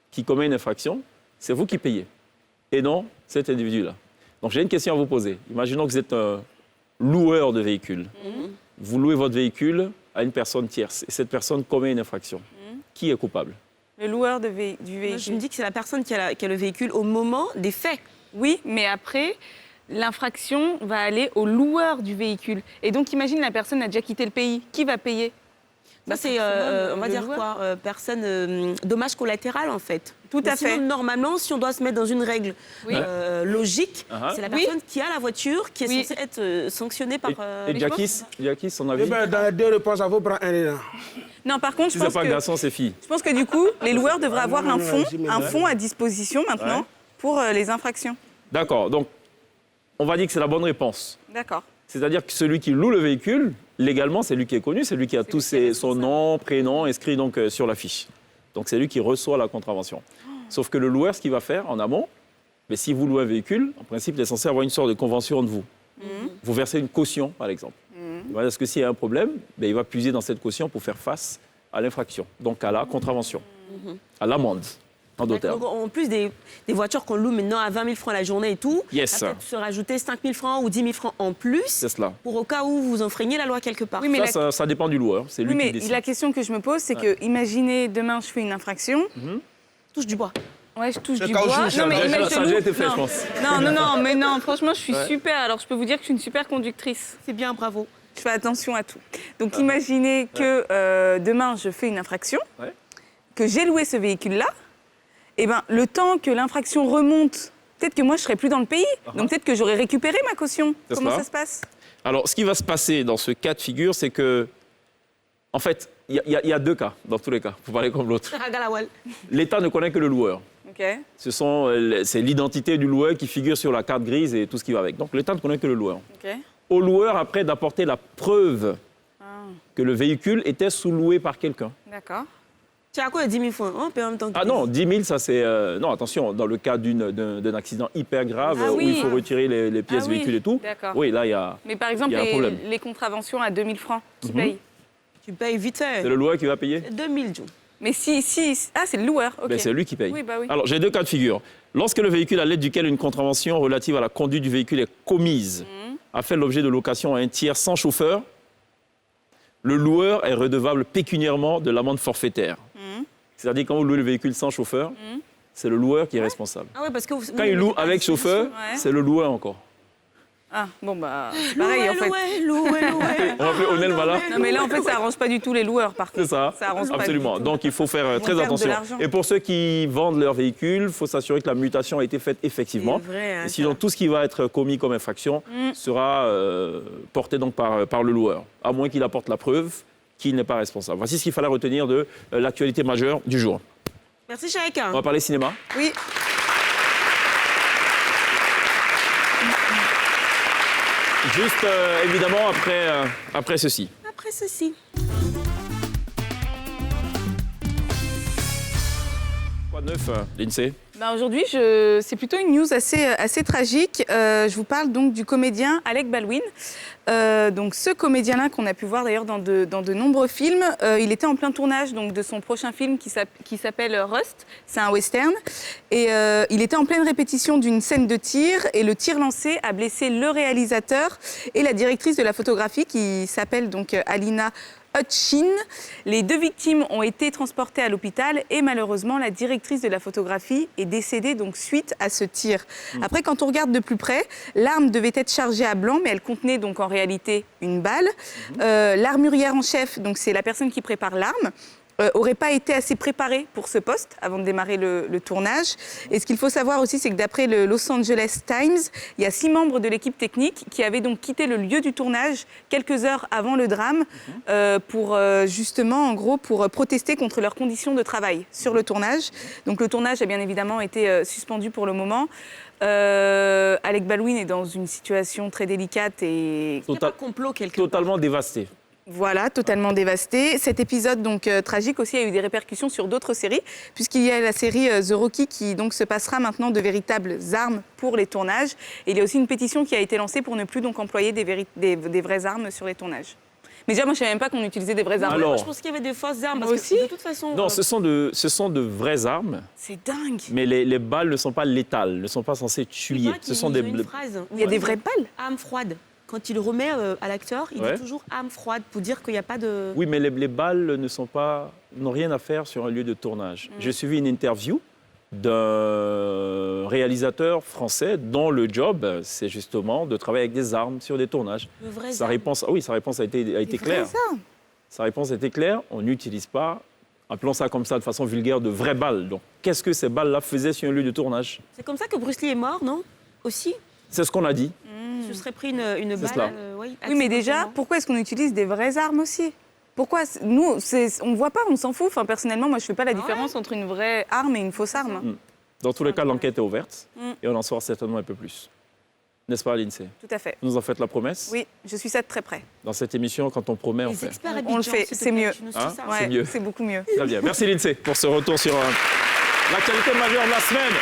qui commet une infraction, c'est vous qui payez. Et non cet individu-là. Donc, j'ai une question à vous poser. Imaginons que vous êtes un loueur de véhicules. Vous louez votre véhicule à une personne tierce et cette personne commet une infraction. Qui est coupable? Le loueur du véhicule. Moi, je me dis que c'est la personne qui a le véhicule au moment des faits. Oui, mais après, l'infraction va aller au loueur du véhicule. Et donc, imagine, la personne a déjà quitté le pays. Qui va payer? C'est, on va dire quoi, personne, dommage collatéral en fait. Tout à fait. Normalement, si on doit se mettre dans une règle logique, c'est la personne qui a la voiture qui est censée être sanctionnée par... Et Jackie, son avis? Dans les 2 réponses, ça vaut prendre un élan. Non, par contre, si c'est pas garçon, c'est fille. Je pense que du coup, les loueurs devraient avoir un fonds à disposition maintenant pour les infractions. D'accord, donc on va dire que c'est la bonne réponse. D'accord. C'est-à-dire que celui qui loue le véhicule, légalement, c'est lui qui est connu, c'est lui qui a son nom, prénom inscrit donc sur la fiche. Donc c'est lui qui reçoit la contravention. Sauf que le loueur, ce qu'il va faire en amont, mais si vous louez un véhicule, en principe, il est censé avoir une sorte de convention entre vous. Vous versez une caution, par exemple. Parce que s'il y a un problème, il va puiser dans cette caution pour faire face à l'infraction, donc à la contravention, à l'amende. Donc, en plus des voitures qu'on loue maintenant à 20 000 francs la journée et tout, ça peut se rajouter 5 000 francs ou 10 000 francs en plus. C'est cela. Pour au cas où vous enfreignez la loi quelque part. Oui, mais ça dépend du loueur. C'est lui qui décide. La question que je me pose, c'est que, imaginez, demain, je fais une infraction. Touche du bois. Ouais, je touche du bois. Ça a déjà été fait, je pense. Non, franchement, je suis super. Alors, je peux vous dire que je suis une super conductrice. C'est bien, bravo. Je fais attention à tout. Donc, imaginez que demain, je fais une infraction, que j'ai loué ce véhicule-là. Eh bien, le temps que l'infraction remonte, peut-être que moi, je ne serai plus dans le pays. Donc, peut-être que j'aurais récupéré ma caution. Comment ça se passe? Alors, ce qui va se passer dans ce cas de figure, c'est que, en fait, il y a 2 cas, dans tous les cas. Il faut parler comme l'autre. L'État ne connaît que le loueur. C'est l'identité du loueur qui figure sur la carte grise et tout ce qui va avec. Donc l'État ne connaît que le loueur. Au loueur, après, d'apporter la preuve que le véhicule était sous-loué par quelqu'un. D'accord. Tu as quoi, 10 000 francs on paie en même temps que non, 10 000, ça c'est... non, attention, dans le cas d'un accident hyper grave où il faut retirer les pièces véhicules et tout, oui, là, il y a Mais par exemple, les contraventions à 2 000 francs, qui paye? Tu payes vite fait. C'est le loueur qui va payer? 2 000, Joe. Mais Ah, c'est le loueur, ok. C'est lui qui paye. Oui, bah oui. Alors, j'ai 2 cas de figure. Lorsque le véhicule à l'aide duquel une contravention relative à la conduite du véhicule est commise a fait l'objet de location à un tiers sans chauffeur, le loueur est redevable pécuniairement de l'amende forfaitaire. C'est-à-dire quand vous louez le véhicule sans chauffeur, c'est le loueur qui est responsable. Ah ouais, parce que quand il loue avec chauffeur, c'est le loueur encore. Ah, bon, bah, c'est pareil, en fait. On va appeler Onel Mala. Non, mais là, en fait, ça arrange pas du tout les loueurs, par contre. C'est ça, arrange absolument. Pas du tout. Donc, il faut faire très attention. Et pour ceux qui vendent leur véhicule, il faut s'assurer que la mutation a été faite effectivement. Vrai, hein, et sinon, tout ce qui va être commis comme infraction sera porté donc par le loueur, à moins qu'il apporte la preuve qu'il n'est pas responsable. Voici ce qu'il fallait retenir de l'actualité majeure du jour. Merci, Cheikh. On va parler cinéma. Oui. Juste, évidemment, après ceci. Après ceci. Quoi de neuf, l'INSEE? Aujourd'hui, c'est plutôt une news assez tragique. Je vous parle donc du comédien Alec Baldwin. Donc ce comédien-là qu'on a pu voir d'ailleurs dans de nombreux films, il était en plein tournage donc, de son prochain film qui s'appelle Rust. C'est un western. Et il était en pleine répétition d'une scène de tir. Et le tir lancé a blessé le réalisateur et la directrice de la photographie qui s'appelle donc Alina Hutchin. Les 2 victimes ont été transportées à l'hôpital et malheureusement, la directrice de la photographie est décédée donc suite à ce tir. Après, quand on regarde de plus près, l'arme devait être chargée à blanc, mais elle contenait donc en réalité une balle. L'armurière en chef, donc c'est la personne qui prépare l'arme, n'aurait pas été assez préparée pour ce poste avant de démarrer le tournage. Et ce qu'il faut savoir aussi, c'est que d'après le Los Angeles Times, il y a 6 membres de l'équipe technique qui avaient donc quitté le lieu du tournage quelques heures avant le drame pour justement, en gros, pour protester contre leurs conditions de travail sur le tournage. Donc le tournage a bien évidemment été suspendu pour le moment. Alec Baldwin est dans une situation très délicate et... Il n'y a pas de complot quelque part. Totalement dévasté. Voilà, totalement dévasté. Cet épisode donc tragique aussi a eu des répercussions sur d'autres séries, puisqu'il y a la série The Rocky qui donc se passera maintenant de véritables armes pour les tournages. Et il y a aussi une pétition qui a été lancée pour ne plus donc employer des vraies armes sur les tournages. Mais déjà, moi, je ne savais même pas qu'on utilisait des vraies armes. Alors, je pense qu'il y avait des fausses armes. Parce aussi. Que, de toute façon. Non, ce sont de vraies armes. C'est dingue. Mais les balles ne sont pas létales, ne sont pas censées tuer. Ce sont des. Il y a des vraies balles. Armes froides. Quand il remet à l'acteur, il dit toujours arme froide pour dire qu'il n'y a pas de... Oui, mais les balles n'ont rien à faire sur un lieu de tournage. J'ai suivi une interview d'un réalisateur français dont le job, c'est justement de travailler avec des armes sur des tournages. Sa réponse a été claire. Sa réponse a été claire, on n'utilise pas, appelons ça comme ça de façon vulgaire, de vraies balles. Donc, qu'est-ce que ces balles-là faisaient sur un lieu de tournage? C'est comme ça que Bruce Lee est mort, non? Aussi? C'est ce qu'on a dit. Je serais pris une balle. Oui, mais déjà, pourquoi est-ce qu'on utilise des vraies armes aussi? Pourquoi? Nous, on ne voit pas, on s'en fout. Enfin, personnellement, moi, je ne fais pas la différence entre une vraie arme et une fausse arme. Dans tous les cas, l'enquête est ouverte et on en saura certainement un peu plus. N'est-ce pas, l'INSEE? Tout à fait. Vous nous en faites la promesse? Oui, je suis ça de très près. Dans cette émission, quand on promet, on fait. On le fait, c'est mieux. C'est mieux. C'est beaucoup mieux. Très bien. Merci, l'INSEE, pour ce retour sur l'actualité majeure de la semaine.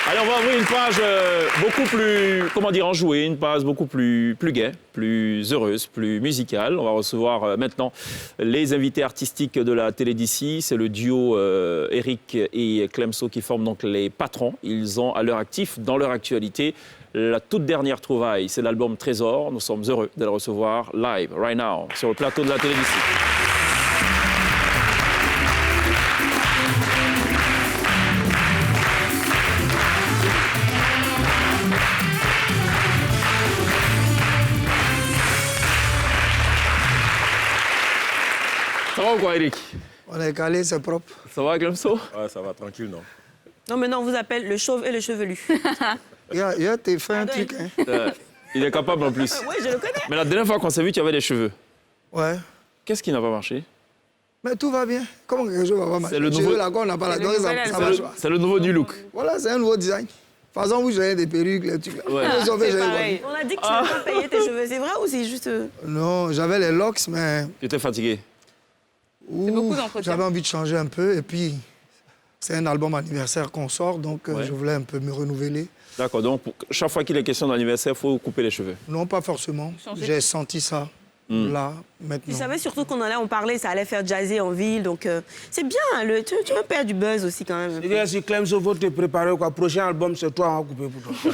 Allez, on va ouvrir une page beaucoup plus, enjouée, une page beaucoup plus gaie, plus heureuse, plus musicale. On va recevoir maintenant les invités artistiques de la télé d'ici. C'est le duo Eric et Clemso qui forment donc les Patrons. Ils ont à leur actif, dans leur actualité, la toute dernière trouvaille. C'est l'album Trésor. Nous sommes heureux de le recevoir live, right now, sur le plateau de la télé d'ici. Ça va ou quoi, Eric? On est calé, c'est propre. Ça va, Clemso? Ouais, ça va, tranquille, non? Non, maintenant, on vous appelle le chauve et le chevelu. Yo, t'es fait un truc, hein? Il est capable en plus. Oui, je le connais. Mais la dernière fois qu'on s'est vu, tu avais des cheveux. Ouais. Qu'est-ce qui n'a pas marché? Mais tout va bien. Comment quelque chose va pas marcher? C'est le nouveau... Là, on n'a pas la donc ça marche pas. C'est le nouveau du look. Voilà, c'est un nouveau design. De toute façon, vous gérez des perruques, les trucs. Ouais. On a dit que tu n'as pas payé tes cheveux, c'est vrai ou c'est juste... Non, j'avais les locks, mais... Tu étais fatigué? C'est beaucoup d'entretien. J'avais envie de changer un peu, et puis c'est un album anniversaire qu'on sort, donc je voulais un peu me renouveler. D'accord, donc chaque fois qu'il est question d'anniversaire, il faut couper les cheveux? Non, pas forcément. J'ai senti ça, là, maintenant. Tu savais surtout qu'on allait en parler, ça allait faire jazzer en ville, donc c'est bien, tu veux perdre du buzz aussi quand même. C'est-à-dire, si Clemso veut te préparer, quoi, prochain album, c'est toi, on va couper pour toi.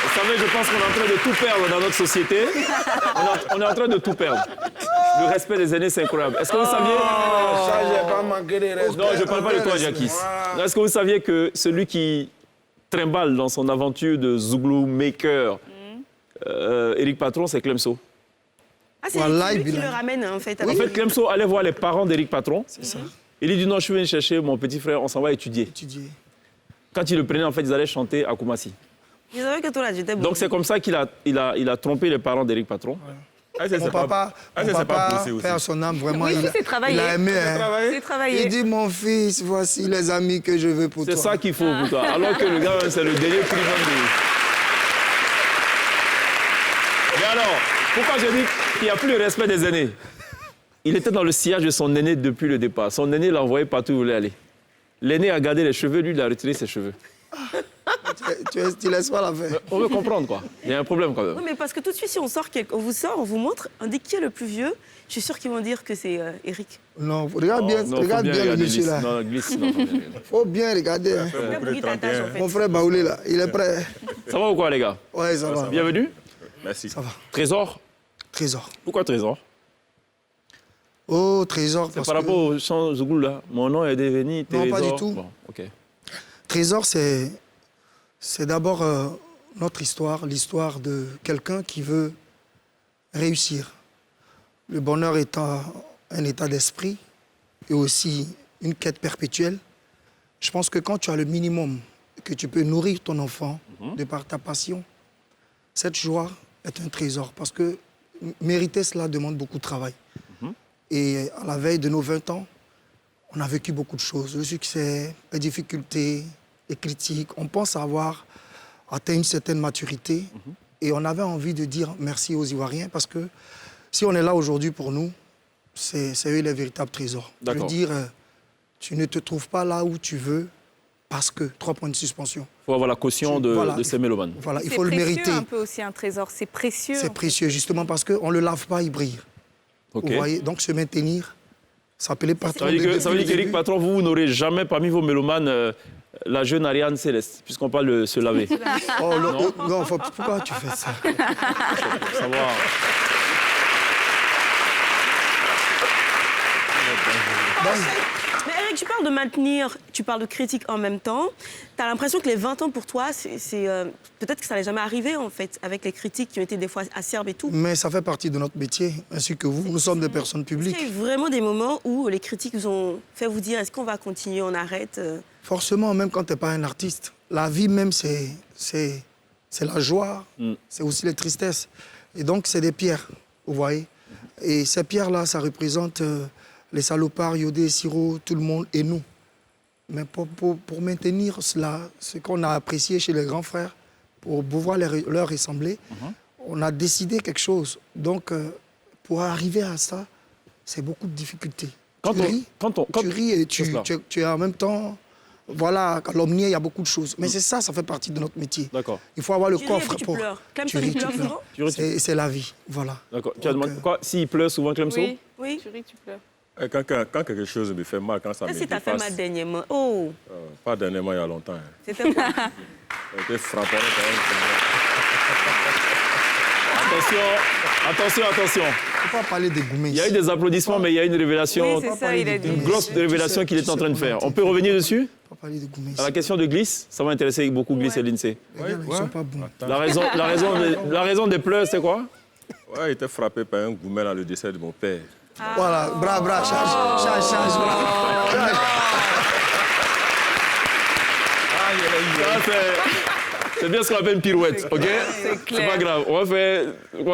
Vous savez, je pense qu'on est en train de tout perdre dans notre société. On est en train de tout perdre. Le respect des aînés, c'est incroyable. Est-ce que vous saviez... Ça, j'ai pas manqué de respect. Non, je ne parle pas de toi, Jackie. Est-ce que vous saviez que celui qui trimballe dans son aventure de Zouglou Maker, Éric Patron, c'est Clemso? Ah, c'est lui qui le ramène, en fait. En fait, Clemso allait voir les parents d'Éric Patron. C'est ça. Il lui dit, non, je viens chercher mon petit frère, on s'en va étudier. Quand il le prenait, en fait, ils allaient chanter à Koumassi. Je savais que toi, là, j'étais bon. Donc, c'est comme ça qu'il a trompé les parents d'Éric Patron. Ouais. Mon papa, père son âme, vraiment, oui, il a aimé. C'est travaillé. Il dit, mon fils, voici les amis que je veux pour toi. C'est ça qu'il faut pour toi. Alors que le gars, c'est le dernier prix de... Mais alors, pourquoi je dis qu'il n'y a plus le respect des aînés? Il était dans le sillage de son aîné depuis le départ. Son aîné l'a envoyé partout où il voulait aller. L'aîné a gardé les cheveux, lui, il a retiré ses cheveux. Tu laisses pas la faire. On veut comprendre, quoi. Il y a un problème, quand même. Oui, mais parce que tout de suite, si on vous vous montre, on dit qui est le plus vieux, je suis sûre qu'ils vont dire que c'est Eric. Non, regarde bien le monsieur là. Non, glisse. Non, faut bien regarder. Hein. Mon frère Baoulé là, il est prêt. Ça va ou quoi, les gars? Ouais, ça va. Bienvenue. Merci. Ça va. Trésor? Trésor. Pourquoi Trésor? Oh, Trésor. C'est par rapport au chant Zouglou là. Mon nom est devenu Trésor. Non, pas du tout. Bon, ok. Trésor, c'est d'abord notre histoire, l'histoire de quelqu'un qui veut réussir. Le bonheur étant un état d'esprit et aussi une quête perpétuelle. Je pense que quand tu as le minimum, que tu peux nourrir ton enfant de par ta passion, cette joie est un trésor. Parce que mériter cela demande beaucoup de travail. Et à la veille de nos 20 ans, on a vécu beaucoup de choses. Le succès, les difficultés, les critiques. On pense avoir atteint une certaine maturité. Et on avait envie de dire merci aux Ivoiriens parce que si on est là aujourd'hui pour nous, c'est eux les véritables trésors. Je veux dire, tu ne te trouves pas là où tu veux parce que 3 points de suspension. Il faut avoir la caution de ces mélomanes. Voilà, il faut le mériter. C'est précieux un peu aussi un trésor, c'est précieux. C'est précieux justement parce qu'on ne le lave pas, il brille. Okay. Vous voyez, donc se maintenir, s'appeler patron. Ça veut dire qu'Éric Patron, vous n'aurez jamais parmi vos mélomanes la jeune Ariane Céleste, puisqu'on parle de se laver. Oh non, pourquoi tu fais ça? Pour savoir. Mais Eric, tu parles de maintenir, tu parles de critique en même temps. Tu as l'impression que les 20 ans pour toi, peut-être que ça n'allait jamais arriver en fait, avec les critiques qui ont été des fois acerbes et tout. Mais ça fait partie de notre métier, ainsi que vous. Nous sommes des personnes publiques. Est-ce qu'il y a eu vraiment des moments où les critiques vous ont fait vous dire est-ce qu'on va continuer, on arrête? Forcément, même quand tu n'es pas un artiste. La vie même, c'est la joie, c'est aussi les tristesses. Et donc, c'est des pierres, vous voyez. Et ces pierres-là, ça représente les salopards, Yodé, Siro, tout le monde et nous. Mais pour maintenir cela, ce qu'on a apprécié chez les grands frères, pour pouvoir leur ressembler, on a décidé quelque chose. Donc, pour arriver à ça, c'est beaucoup de difficultés. Tu ris et tu es en même temps... Voilà, à l'omnier, il y a beaucoup de choses. Mais c'est ça, ça fait partie de notre métier. D'accord. Il faut avoir le coffre pour... Tu ris, tu pleures. C'est la vie, voilà. D'accord. Tu as demandé quoi? S'il pleut souvent, Clemso? Oui. Tu ris, tu pleures. Quand quelque chose me fait mal, quand ça me dépasse... Qu'est-ce que tu as fait mal dernièrement? Oh. Pas dernièrement, il y a longtemps. C'était quoi? J'étais frappé quand même. Attention. Il ne faut pas parler des gourmets. Il y a eu des applaudissements, mais il y a une révélation. Oui, c'est ça, il a dit. Une grosse révélation qu'il est en train de faire. On peut revenir dessus? Pas parler des gourmets. À la question de Glisse, ça va intéresser beaucoup Glisse et l'INSEE. Ils sont pas bons. La raison des pleurs, c'est quoi? Ouais, il était frappé par un gourmet dans le décès de mon père. Voilà, bras, charge. C'est bien ce qu'on appelle une pirouette, OK? C'est pas grave. On va faire...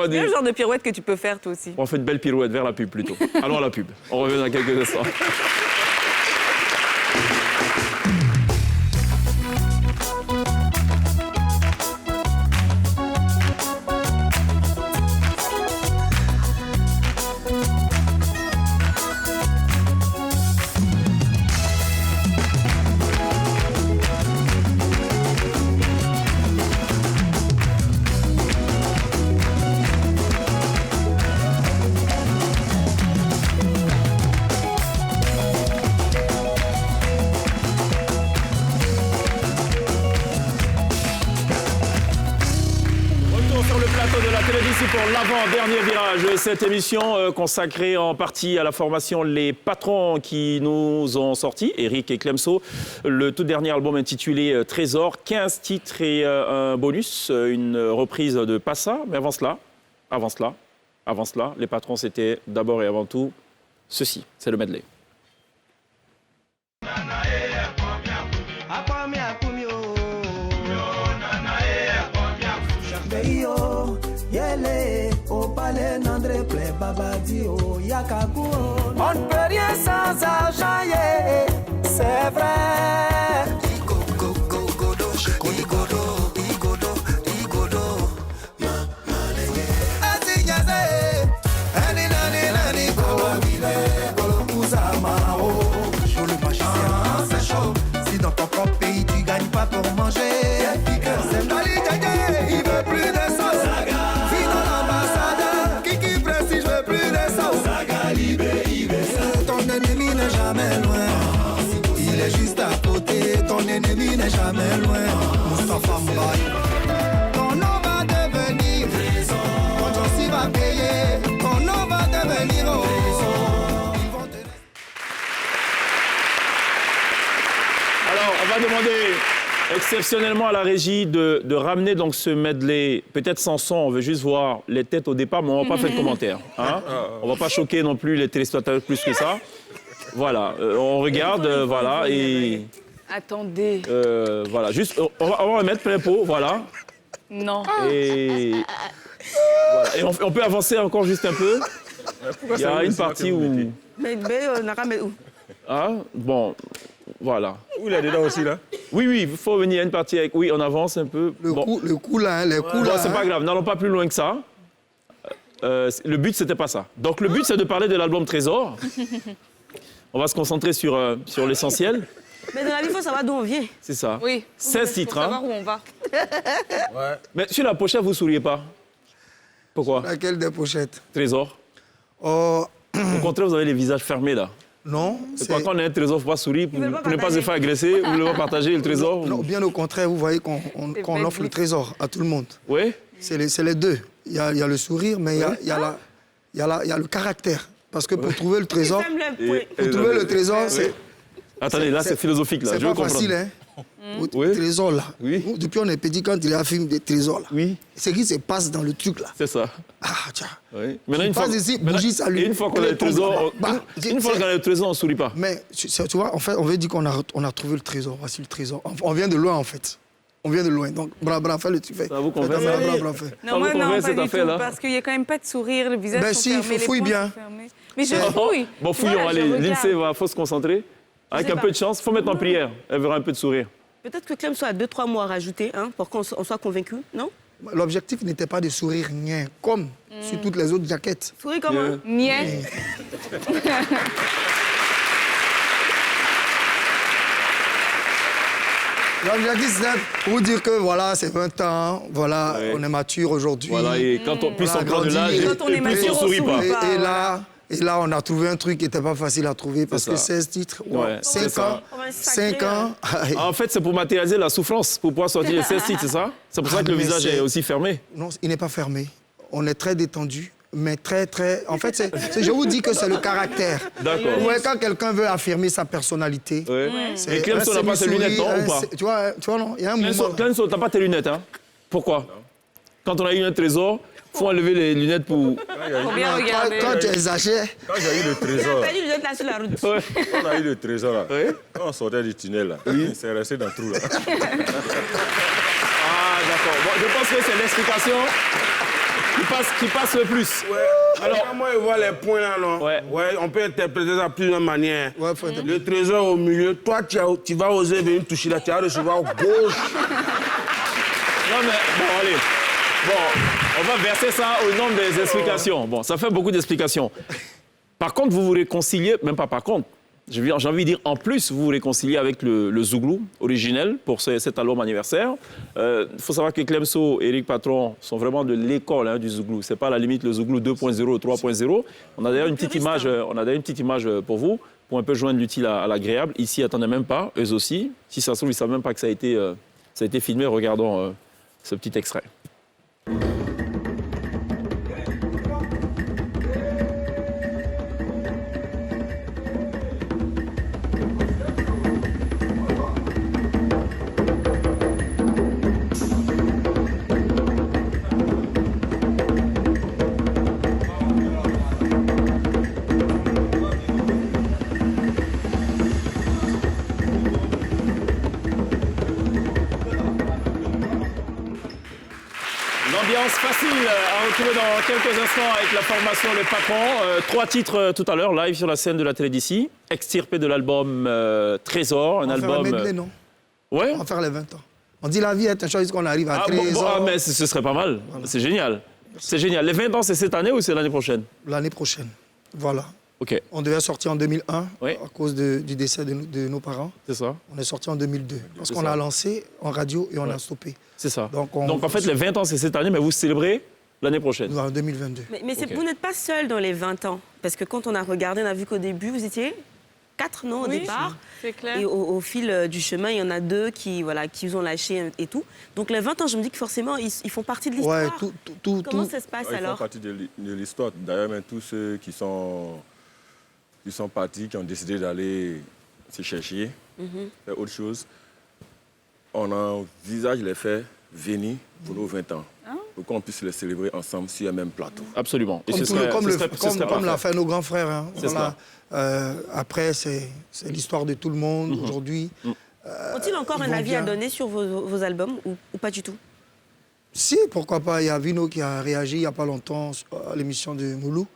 Quel genre de pirouette que tu peux faire, toi aussi? On fait une belle pirouette vers la pub, plutôt. Allons à la pub. On revient dans quelques instants. Pour l'avant-dernier virage, cette émission consacrée en partie à la formation Les Patrons qui nous ont sorti, Eric et Clemso, le tout dernier album intitulé Trésor, 15 titres et un bonus, une reprise de Passa. Mais avant cela, Les Patrons, c'était d'abord et avant tout ceci, c'est le medley. On ne peut rien sans argent, yeah, c'est vrai. Si dans ton propre pays tu gagnes pas pour manger, c'est Mali, il veut plus de sauce. Ton ennemi n'est jamais loin. Il est juste à côté. Ton ennemi n'est jamais loin. Moustapha Mbaye. Ton nom va devenir ton Jossi va payer. Ton nom va devenir Alors, on va demander exceptionnellement à la régie de ramener donc ce medley, peut-être sans son, on veut juste voir les têtes au départ, mais on ne va pas faire de commentaires. Hein? On ne va pas choquer non plus les téléspectateurs plus que ça. Voilà, on regarde, voilà, et... Attendez. Voilà, juste, on va remettre plein pot, voilà. Non. Et, voilà. Et on peut avancer encore juste un peu. Il y a une partie où... Mais on a ramené où? Ah, bon... Voilà. Où il est dedans aussi, là? Oui, il faut venir à une partie avec... Oui, on avance un peu. Le coup là, les coups là. C'est pas grave, n'allons pas plus loin que ça. Le but, c'était pas ça. Donc, le but, c'est de parler de l'album Trésor. On va se concentrer sur l'essentiel. Mais dans la vie, il faut savoir d'où on vient. C'est ça. Oui. 16 titres. Pour savoir où on va. Ouais. Mais sur la pochette, vous ne souriez pas. Pourquoi? Laquelle des pochettes? Trésor. Oh. Au contraire, vous avez les visages fermés, là. Non. C'est quand on a un trésor, il ne faut pas sourire pour ne pas se faire agresser. Vous ne voulez pas partager le trésor? Non, bien au contraire, vous voyez qu'on offre le trésor à tout le monde. Oui. C'est les deux. Il y a le sourire, mais il y a le caractère. Parce que pour trouver le trésor, c'est... Attendez, là, c'est philosophique, là. C'est pas facile, hein. Le trésor, là. Oui. Depuis, on est petit, quand il y a un film de trésor, là. Oui. Ce qui se passe dans le truc, là. C'est ça. Ah, tiens. Oui. Maintenant, une fois, ici, bougie, salut. Et une fois qu'on a le trésor, on ne sourit pas. Mais, tu vois, en fait, on veut dire qu'on a trouvé le trésor. Voici le trésor. On vient de loin, en fait. On vient de loin. Donc, bravo, fais le tu fais. Ça vous convainc, Non, moi, non, pas du tout. Parce qu'il n'y a quand même pas de sourire, le visage ben sont si, fermés, fouille bien. Mais je fouille. Bon, fouillons, allez. L'INSEE faut se concentrer. Avec un peu de chance, il faut mettre en prière. Elle verra un peu de sourire. Peut-être que Clem soit à 2-3 mois à rajouter, hein, pour qu'on soit convaincu, non? L'objectif n'était pas de sourire rien, comme sur toutes les autres jaquettes. Sourire comment? Nien. L'objectif, c'est pour vous dire que voilà, c'est 20 ans, voilà, on est mature aujourd'hui. Voilà, et quand on puisse en prendre de l'âge, plus on sourit pas. Et là, on a trouvé un truc qui n'était pas facile à trouver parce que 16 titres, 5 ans. En fait, c'est pour matérialiser la souffrance, pour pouvoir sortir les 16 titres, c'est ça? C'est pour ça que le visage est aussi fermé? Non, il n'est pas fermé. On est très détendu, mais très... En fait, je vous dis que c'est le caractère. D'accord. Ouais, quand quelqu'un veut affirmer sa personnalité... Ouais. Et Clemso n'a pas ses lunettes, non, ou pas? Tu vois, non, il y a un moment... Clemso, t'as pas tes lunettes, hein? Pourquoi? Quand on a eu un trésor, il faut enlever les lunettes pour bien regarder. Quand tu exagères... Quand j'ai eu le trésor... Il a pas dit lunettes là sur la route. Quand on a eu le trésor, là, quand on sortait du tunnel, là, c'est resté dans le trou, là. Ah, d'accord. Bon, je pense que c'est l'explication qui passe le plus. Ouais. Alors, moi, je vois les points là, non? Ouais, on peut interpréter ça de plusieurs manières. Ouais, le trésor au milieu, toi, tu vas oser venir toucher là, tu vas recevoir à gauche. Non, mais bon, allez. Bon, on va verser ça au nombre des explications. Bon, ça fait beaucoup d'explications. Par contre, vous vous réconciliez, même pas par contre, j'ai envie de dire en plus, vous vous réconciliez avec le Zouglou originel pour cet album anniversaire. Il faut savoir que Clemso et Eric Patron sont vraiment de l'école du Zouglou. C'est pas à la limite le Zouglou 2.0 ou 3.0. On a d'ailleurs une petite image pour vous, pour un peu joindre l'utile à l'agréable. Ici, ils n'attendaient même pas, eux aussi. Si ça se trouve, ils ne savent même pas que ça a été filmé. Regardons ce petit extrait. Facile à retrouver dans quelques instants avec la formation Les Patrons. 3 titres tout à l'heure, live sur la scène de la télé d'ici. Extirpé de l'album Trésor, un album... On va faire un medley, non? Ouais. On va faire les 20 ans. On dit la vie est un choix qu'on arrive à Trésor. Mais ce serait pas mal. Voilà. C'est génial. C'est génial. Les 20 ans, c'est cette année ou c'est l'année prochaine? L'année prochaine. Voilà. OK. On devait sortir en 2001 à cause du décès de nos parents. C'est ça. On est sorti en 2002 parce qu'on a lancé en radio et on a stoppé. C'est ça. Donc en fait, les 20 ans, c'est cette année, mais vous célébrez l'année prochaine. En 2022. Mais vous n'êtes pas seul dans les 20 ans. Parce que quand on a regardé, on a vu qu'au début, vous étiez 4, non, au départ. C'est clair. Et au fil du chemin, il y en a 2 qui ont lâché et tout. Donc les 20 ans, je me dis que forcément, ils font partie de l'histoire. Ouais, Comment ça se passe alors? Ils font partie de l'histoire. D'ailleurs, même tous ceux qui sont partis, qui ont décidé d'aller se chercher, faire autre chose, on envisage les faire venir pour nos 20 ans. Pour qu'on puisse les célébrer ensemble sur un même plateau. Absolument. Comme l'a fait nos grands frères. Hein. Voilà. Après, c'est l'histoire de tout le monde aujourd'hui. Ont-ils encore un avis à donner sur vos albums ou pas du tout? Si, pourquoi pas. Il y a Vino qui a réagi il n'y a pas longtemps à l'émission de Moulou,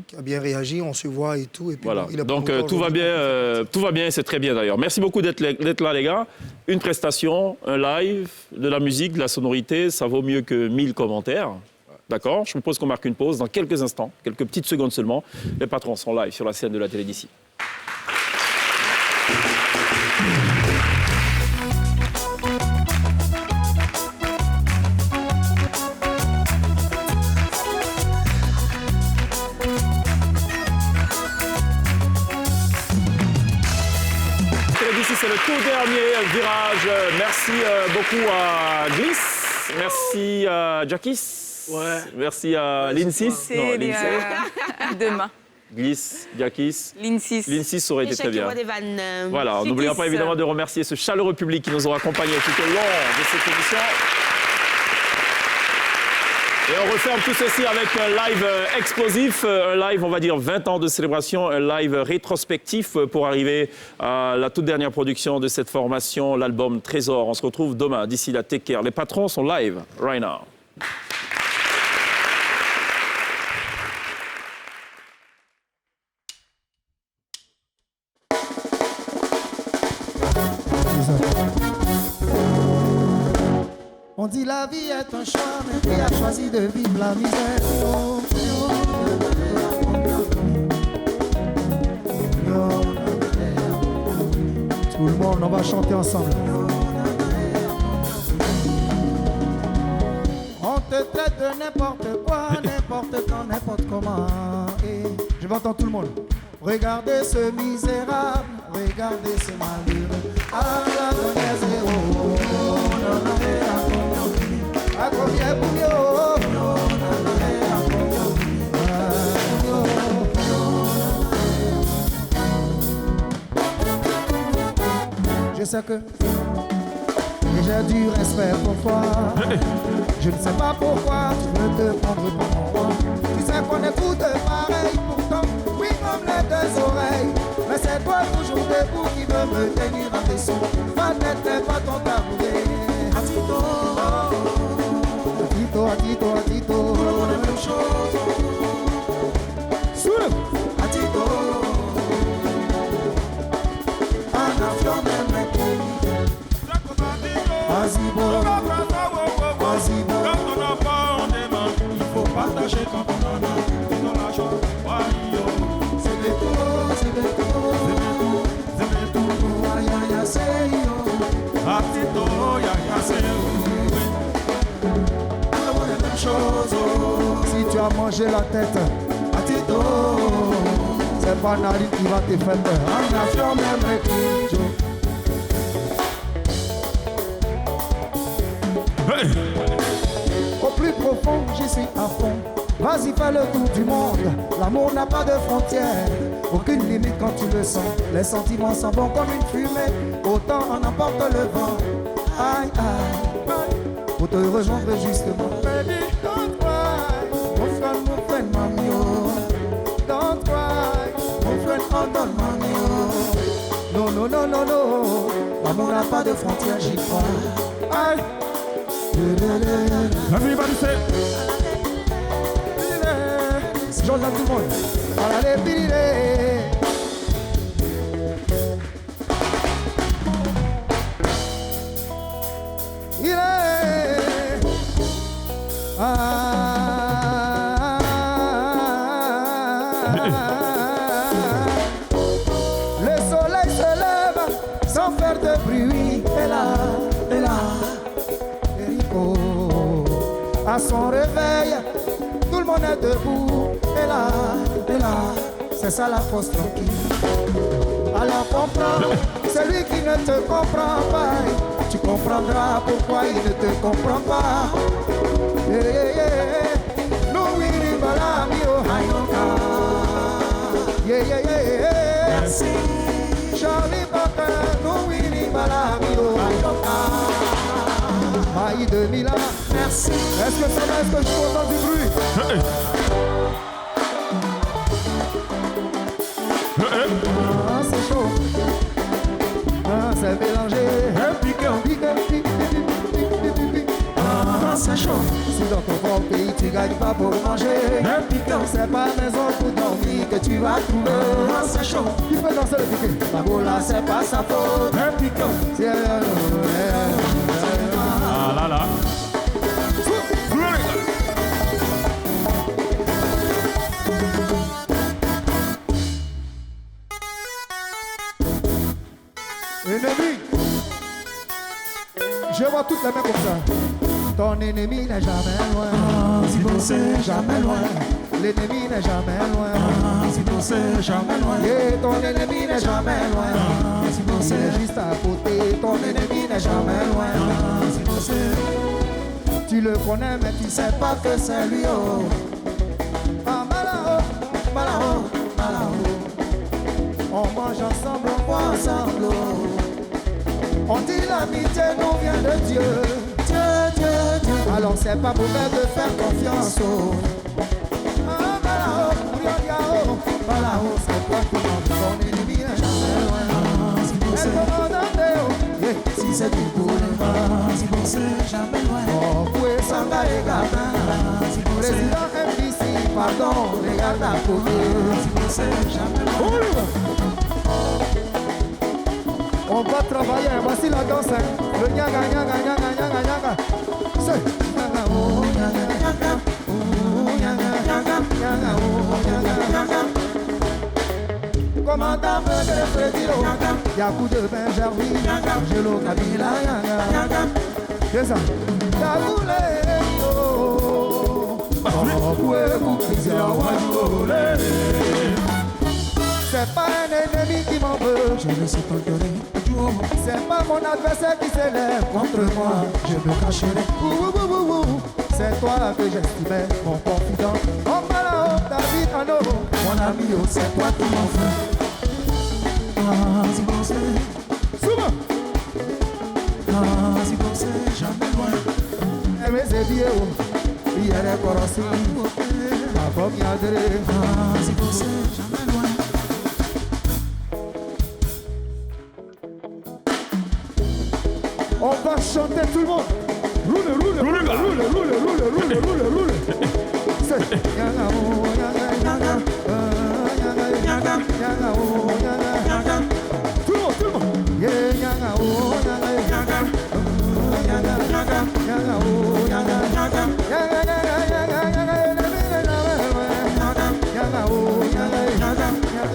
qui a bien réagi, on se voit et tout. Et puis, voilà. Donc tout va bien, c'est très bien d'ailleurs. Merci beaucoup d'être là, les gars. Une prestation, un live, de la musique, de la sonorité, ça vaut mieux que 1000 commentaires. D'accord? Je vous propose qu'on marque une pause dans quelques instants, quelques petites secondes seulement. Les patrons sont live sur la scène de la télé d'ici. C'est le tout dernier virage. Merci beaucoup à Gliss. Merci à Jackis. Ouais. Merci à Linsis. Non, demain. Gliss, Jackis. Linsis. Linsis aurait été très bien. Des vannes. Voilà, n'oublions pas évidemment de remercier ce chaleureux public qui nous aura accompagnés tout au long de cette émission. Et on referme tout ceci avec un live explosif, un live, on va dire, 20 ans de célébration, un live rétrospectif pour arriver à la toute dernière production de cette formation, l'album Trésor. On se retrouve demain. D'ici là, take care. Les patrons sont live, right now. On dit la vie est un choix, mais qui a choisi de vivre la misère? Tout le monde, on va chanter ensemble. On te traite de n'importe quoi, n'importe quand, n'importe comment. Et je vais entendre tout le monde. Regardez ce misérable, regardez ce malheureux. À la dernière zéro. A combien pour je sais que j'ai du respect pour toi. Je ne sais pas pourquoi tu veux te prendre pour moi. Tu sais qu'on écoute pareil pourtant, oui comme les 2 oreilles. Mais c'est toi toujours debout qui veut me tenir en dessous. Ma tête n'est pas ton tabouret. manger la tête. Atito, c'est pas Nari qui va te faire peur. En nation même récit. Au plus profond, j'y suis à fond. Vas-y, fais le tour du monde. L'amour n'a pas de frontières, aucune limite quand tu le sens. Les sentiments sont bons comme une fumée, autant en emporte le vent. Aïe, aïe, pour te rejoindre justement. Baby, don't cry, mon friend, mamio. Don't cry, mon friend, oh, don't mamio. Non, non, non, non, non, l'amour n'a pas de frontières, j'y crois. Aïe. Everybody say. J'entends tout le monde. Allez, pile. Il est. Le soleil se lève sans faire de bruit. Et là, et là. À son réveil, tout le monde est debout. Et là, c'est ça la fausse tranquille. Alors comprends, celui qui ne te comprend pas, tu comprendras pourquoi il ne te comprend pas. Nous wiri balami o hayoka. Merci. Charlie Baka, nous wiri balami o hayoka. Maï de Milan, merci. Est-ce que ça va? Est-ce que je peux entendre du bruit? Ah, c'est chaud. Ah, c'est mélangé. Ah, c'est chaud. Si dans ton propre pays tu gagnes pas pour manger, c'est pas maison pour dormir que tu vas trouver. Ah, c'est chaud. Tu peux danser le piqué. La bola, c'est pas sa faute. Ah là là. Ennemi, je vois toutes les mains comme ça. Ton ennemi n'est jamais loin. Si vous c'est jamais loin. L'ennemi n'est jamais loin. Si vous c'est jamais loin. Et ton ennemi n'est jamais loin. Si vous c'est juste à côté. Ton ennemi n'est jamais loin. Si vous c'est. Tu le connais mais tu sais pas que c'est lui. Oh. Ah, malao, malao, malao. On mange ensemble, on boit ensemble. On dit l'amitié nous vient de Dieu. Dieu, Dieu, Dieu. Alors c'est pas mauvais de faire confiance. Oh. Ah, malao, malao, malao, c'est toi qui m'en ton ennemi n'est jamais loin. Si vous c'est, si c'est du boulevard. Si vous c'est jamais loin. Oh, poué sanga et gabin. Si vous président MDC, pardon, regarde à côté. Si vous c'est jamais loin. On va travailler, voici la danse. Le nyaga, nyaga, nyaga, nyaga, nyaga. C'est nyaga, oh, nyaga, nyaga, oh, nyaga, nyaga, nyaga, oh, nyaga, nyaga. Commandant Meudre Fredilo, Yakou de Benjervi, Angelo Kabila, nyaga. C'est ça. Yakou le, oh, oh, pouvez-vous criser à Wajoulé? C'est pas un ennemi qui m'en veut, je ne sais pas le donner. C'est pas mon adversaire qui s'élève contre moi, je me cacherai. C'est toi que j'estimais, mon confident. Oh malao, David Ano, mon ami, oh, c'est toi qui m'en veux. Ah, si bon c'est souvent. Ah, si bon c'est jamais loin. Mais c'est vieux, il y a des corosés. La bombe y a des. Ah, si bon c'est jamais loin. On va chanter tout le monde. Roule, roule, roule, roule, roule, roule, roule, roule, roule. C'est yaga oh yaga yaga yaga yaga oh yaga. Tout le monde. Yeah yaga oh yaga yaga yaga yaga oh yaga yaga yaga yaga yaga yaga oh yaga yaga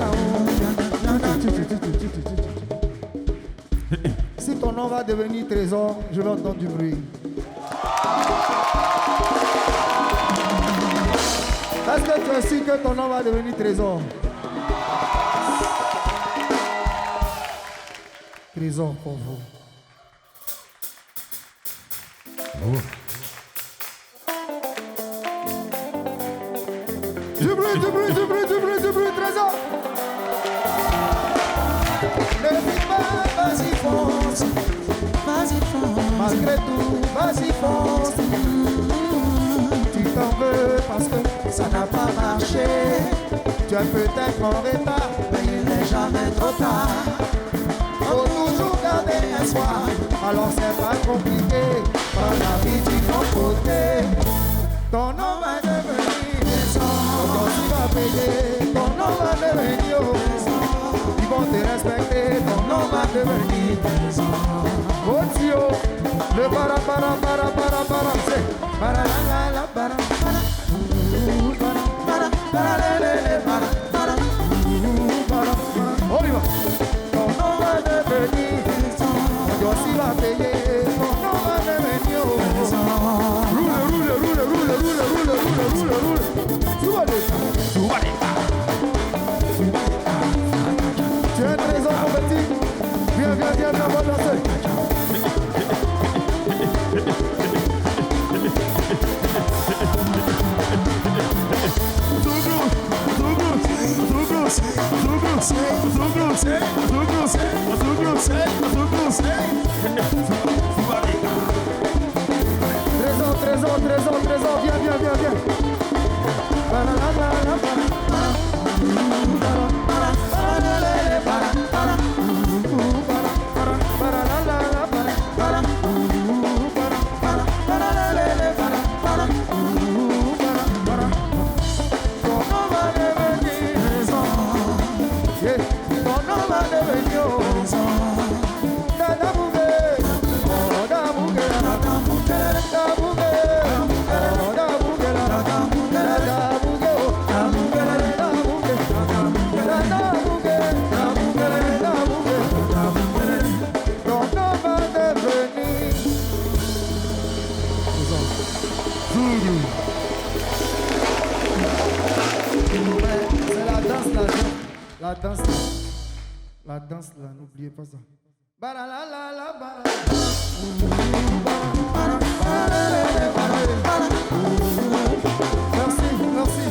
oh yaga. Si ton nom va devenir trésor, je vais entendre du bruit. que tu es sûr que ton nom va devenir trésor? Trésor pour vous. Du bruit, trésor. Ne dis pas, vas-y fonce. Malgré tout, vas-y fonce. Tu t'en veux parce que ça n'a pas marché. Tu es peut-être en retard, mais il n'est jamais trop tard. Faut toujours garder espoir, alors c'est pas compliqué. Par la vie du bon côté, ton nom va devenir maison. Quand tu vas payer, ton nom va devenir maison. Ils vont te respecter, ton nom va devenir maison. Oh Tio, le para, c'est para la la la para, on y va. Ton nom va devenir maison. Quand tu vas payer, ton nom va devenir maison. Roule. Tu es un trésor prophétique. Viens, on va danser. Trésor, viens. La danse là, n'oubliez pas ça. Merci.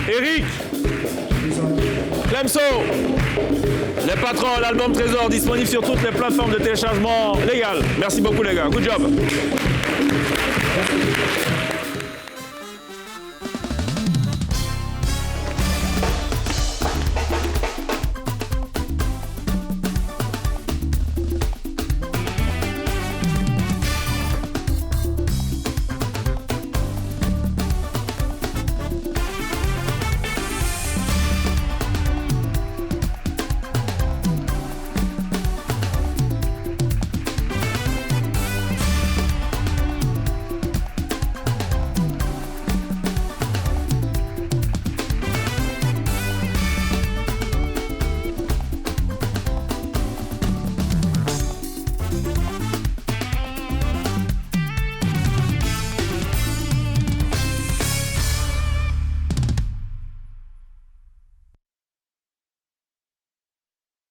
Eric Clemso, les patrons, l'album Trésor disponible sur toutes les plateformes de téléchargement légales. Merci beaucoup les gars, good job.